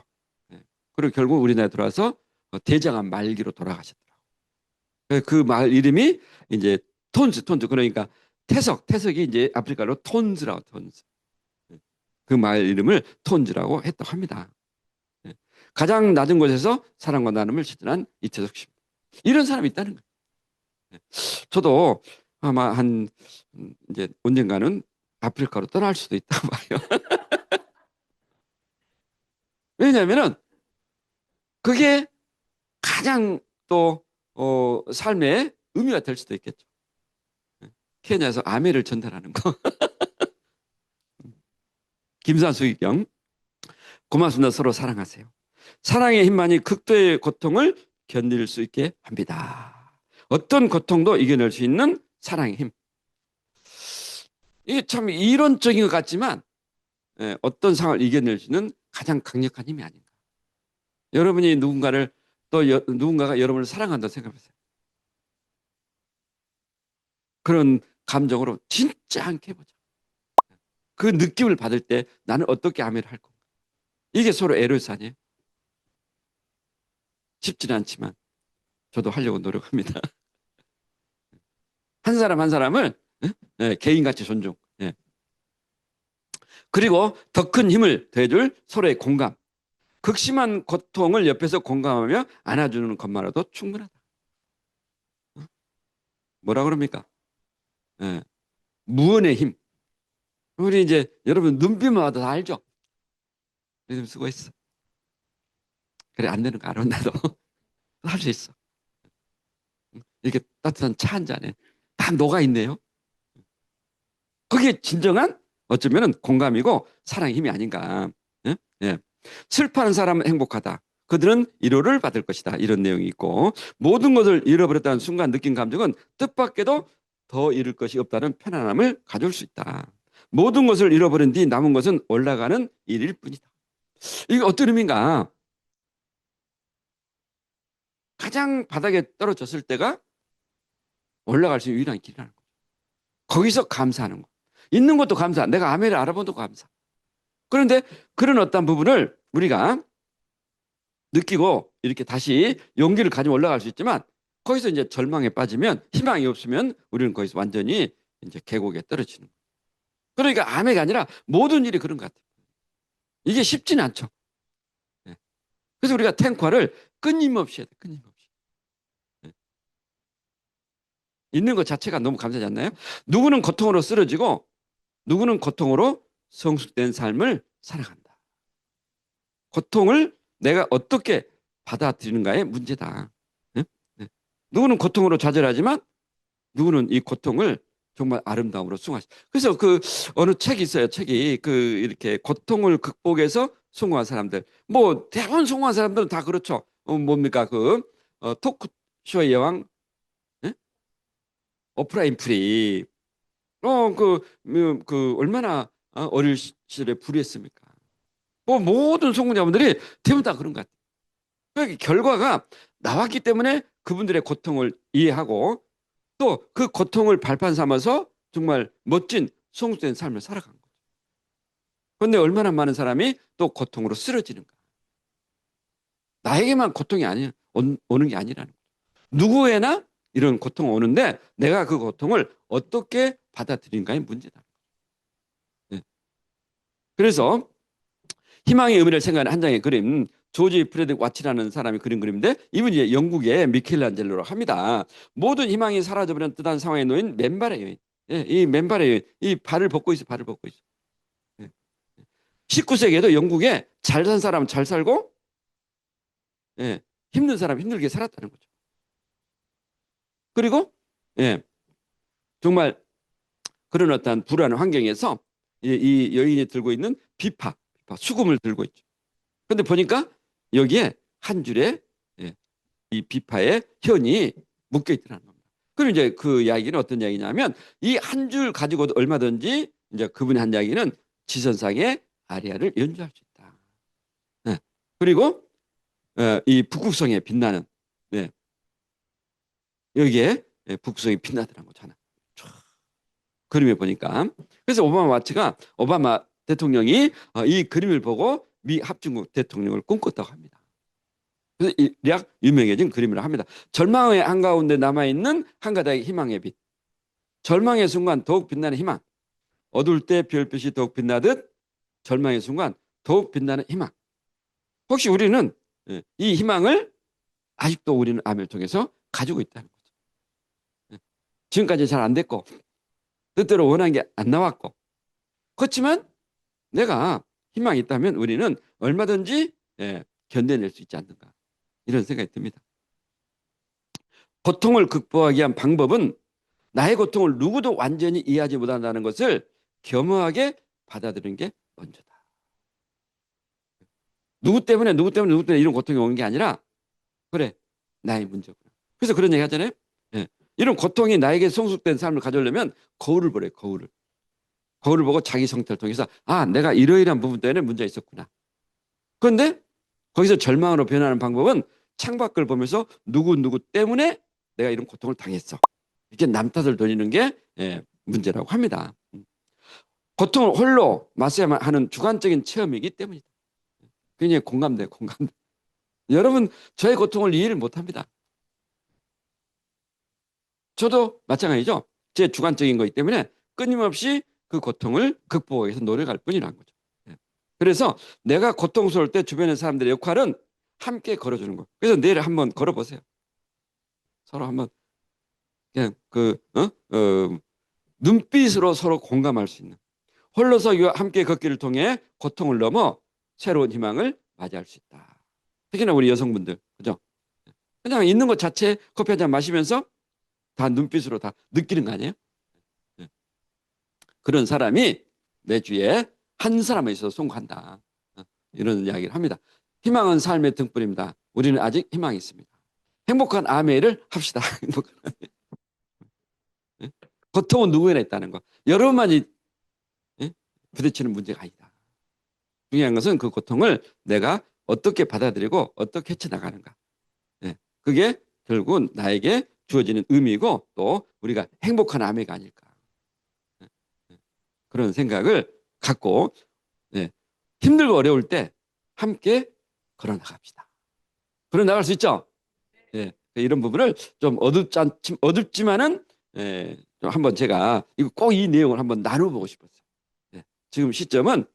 그리고 결국 우리나라에 들어와서 대장암 말기로 돌아가셨더라고요. 그 마을 이름이 이제 톤즈 그러니까 태석이 이제 아프리카로 톤즈라고 톤즈. 그 마을 이름을 톤즈라고 했다고 합니다. 가장 낮은 곳에서 사랑과 나눔을 실천한 이태석 씨. 이런 사람이 있다는 거예요. 저도 아마 이제 언젠가는 아프리카로 떠날 수도 있다고 봐요. 왜냐하면은 그게 가장 또 삶의 의미가 될 수도 있겠죠. 케냐에서 아메를 전달하는 거. 김산수기경 고맙습니다. 서로 사랑하세요. 사랑의 힘만이 극도의 고통을 견딜 수 있게 합니다. 어떤 고통도 이겨낼 수 있는 사랑의 힘. 이게 참 이론적인 것 같지만 어떤 상황을 이겨낼 수 있는 가장 강력한 힘이 아닌가. 여러분이 누군가를 또 누군가가 여러분을 사랑한다고 생각하세요. 그런 감정으로 진짜 함께 해보자. 그 느낌을 받을 때 나는 어떻게 아멘을 할 건가. 이게 서로 에로스 아니에요? 쉽지는 않지만 저도 하려고 노력합니다. 한 사람 한 사람을 개인같이 존중. 그리고 더 큰 힘을 더해줄 서로의 공감. 극심한 고통을 옆에서 공감하며 안아주는 것만으로도 충분하다. 뭐라 그럽니까? 예, 무언의 힘. 우리 이제 여러분 눈빛만 봐도 다 알죠? 믿음 쓰고 있어. 그래 안 되는 거 알아 나도. 할 수 있어. 이렇게 따뜻한 차 한 잔에 다 녹아 있네요. 그게 진정한 어쩌면 공감이고 사랑의 힘이 아닌가. 예? 예. 슬퍼하는 사람은 행복하다. 그들은 위로를 받을 것이다. 이런 내용이 있고 모든 것을 잃어버렸다는 순간 느낀 감정은 뜻밖에도 더 잃을 것이 없다는 편안함을 가져올 수 있다. 모든 것을 잃어버린 뒤 남은 것은 올라가는 일일 뿐이다. 이게 어떤 의미인가? 가장 바닥에 떨어졌을 때가 올라갈 수 있는 유일한 길이라는 거죠. 거기서 감사하는 거. 있는 것도 감사. 내가 아멘을 알아본 것도 감사. 그런데 그런 어떤 부분을 우리가 느끼고 이렇게 다시 용기를 가지고 올라갈 수 있지만 거기서 이제 절망에 빠지면 희망이 없으면 우리는 거기서 완전히 이제 계곡에 떨어지는 거예요. 그러니까 아멘이 아니라 모든 일이 그런 것 같아요. 이게 쉽지는 않죠. 네. 그래서 우리가 탱화를 끊임없이 해야 돼. 끊임없이. 네. 있는 것 자체가 너무 감사하지 않나요? 누구는 고통으로 쓰러지고 누구는 고통으로 성숙된 삶을 살아간다. 고통을 내가 어떻게 받아들이는가의 문제다. 네? 네. 누구는 고통으로 좌절하지만 누구는 이 고통을 정말 아름다움으로 승화시. 그래서 그 어느 책이 있어요. 책이 그 이렇게 고통을 극복해서 성공한 사람들. 뭐 대부분 성공한 사람들은 다 그렇죠. 뭡니까 그 토크쇼의 여왕, 네? 오프라 윈프리. 그 얼마나 어릴 시절에 불의했습니까? 뭐 모든 성공자분들이 대부분 다 그런 것 같아요. 그러니까 결과가 나왔기 때문에 그분들의 고통을 이해하고 또 그 고통을 발판 삼아서 정말 멋진 성숙된 삶을 살아간 거죠. 그런데 얼마나 많은 사람이 또 고통으로 쓰러지는가. 나에게만 고통이 오는 게 아니라는 거죠. 누구에나 이런 고통이 오는데 내가 그 고통을 어떻게 받아들인가의 문제다. 네. 그래서 희망의 의미를 생각하는 한 장의 그림, 조지 프레드 와치라는 사람이 그린 그림인데 이분이 이제 영국의 미켈란젤로로 합니다. 모든 희망이 사라져버리는 뜻한 상황에 놓인 맨발의 여인. 예, 이 맨발의 여인, 이 발을 벗고 있어, 발을 벗고 있어. 예. 19세기에도 영국에 잘 산 사람은 잘 살고, 예, 힘든 사람은 힘들게 살았다는 거죠. 그리고, 예, 정말 그런 어떤 불안한 환경에서 이 여인이 들고 있는 수금을 들고 있죠. 그런데 보니까 여기에 한 줄에 예, 이 비파의 현이 묶여 있더라는 겁니다. 그럼 이제 그 이야기는 어떤 이야기냐면 이 한 줄 가지고도 얼마든지 이제 그분이 한 이야기는 지선상의 아리아를 연주할 수 있다. 네. 그리고 이 북극성에 빛나는 네. 여기에 북극성이 빛나더라는 거잖아. 그림에 보니까 그래서 오바마 대통령이 이 그림을 보고 미 합중국 대통령을 꿈꿨다고 합니다. 그래서 이 대략 유명해진 그림이라 합니다. 절망의 한가운데 남아있는 한 가닥의 희망의 빛. 절망의 순간 더욱 빛나는 희망. 어두울 때 별빛이 더욱 빛나듯 절망의 순간 더욱 빛나는 희망. 혹시 우리는 이 희망을 아직도 우리는 암을 통해서 가지고 있다는 거죠. 지금까지 잘 안 됐고 뜻대로 원한 게 안 나왔고 그렇지만 내가 희망이 있다면 우리는 얼마든지 견뎌낼 수 있지 않는가 이런 생각이 듭니다. 고통을 극복하기 위한 방법은 나의 고통을 누구도 완전히 이해하지 못한다는 것을 겸허하게 받아들이는 게 먼저다. 누구 때문에 이런 고통이 오는 게 아니라 그래 나의 문제구나. 그래서 그런 얘기 하잖아요. 예. 이런 고통이 나에게 성숙된 삶을 가져오려면 거울을 보래. 거울을 보고 자기 성태를 통해서 내가 이러이러한 부분 때문에 문제가 있었구나. 그런데 거기서 절망으로 변하는 방법은 창밖을 보면서 누구 때문에 내가 이런 고통을 당했어. 이렇게 남 탓을 돌리는 게 문제라고 합니다. 고통을 홀로 맞서야만 하는 주관적인 체험이기 때문이다. 굉장히 공감돼. 여러분 저의 고통을 이해를 못합니다. 저도 마찬가지죠. 제 주관적인 거기 때문에 끊임없이 그 고통을 극복하기 위해서 노력할 뿐이라는 거죠. 그래서 내가 고통스러울 때 주변의 사람들의 역할은 함께 걸어주는 거예요. 그래서 내일 한번 걸어보세요. 서로 한번 그냥 눈빛으로 서로 공감할 수 있는, 홀로서 함께 걷기를 통해 고통을 넘어 새로운 희망을 맞이할 수 있다. 특히나 우리 여성분들, 그죠? 그냥 있는 것 자체 커피 한 잔 마시면서 다 눈빛으로 다 느끼는 거 아니에요? 네. 그런 사람이 내 주위에 한 사람에 있어서 송구한다. 이런 이야기를 합니다. 희망은 삶의 등불입니다. 우리는 아직 희망이 있습니다. 행복한 아메를 합시다. 행복한 아메. 고통은 누구에나 있다는 거. 여러분만이 부딪히는 문제가 아니다. 중요한 것은 그 고통을 내가 어떻게 받아들이고 어떻게 헤쳐나가는가. 그게 결국은 나에게 주어지는 의미고 또 우리가 행복한 아메가 아닐까. 그런 생각을 갖고 힘들고 어려울 때 함께 걸어나갑시다. 걸어나갈 수 있죠? 이런 부분을 좀 어둡지만은 좀 한번 제가 이거 꼭 이 내용을 한번 나눠보고 싶었어요. 지금 시점은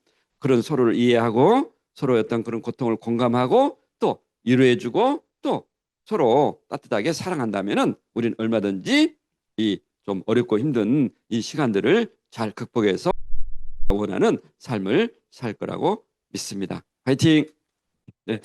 그런 서로를 이해하고 서로의 어떤 그런 고통을 공감하고 또 위로해주고 또 서로 따뜻하게 사랑한다면은 우리는 얼마든지 이 좀 어렵고 힘든 이 시간들을 잘 극복해서 원하는 삶을 살 거라고 믿습니다. 화이팅! 네.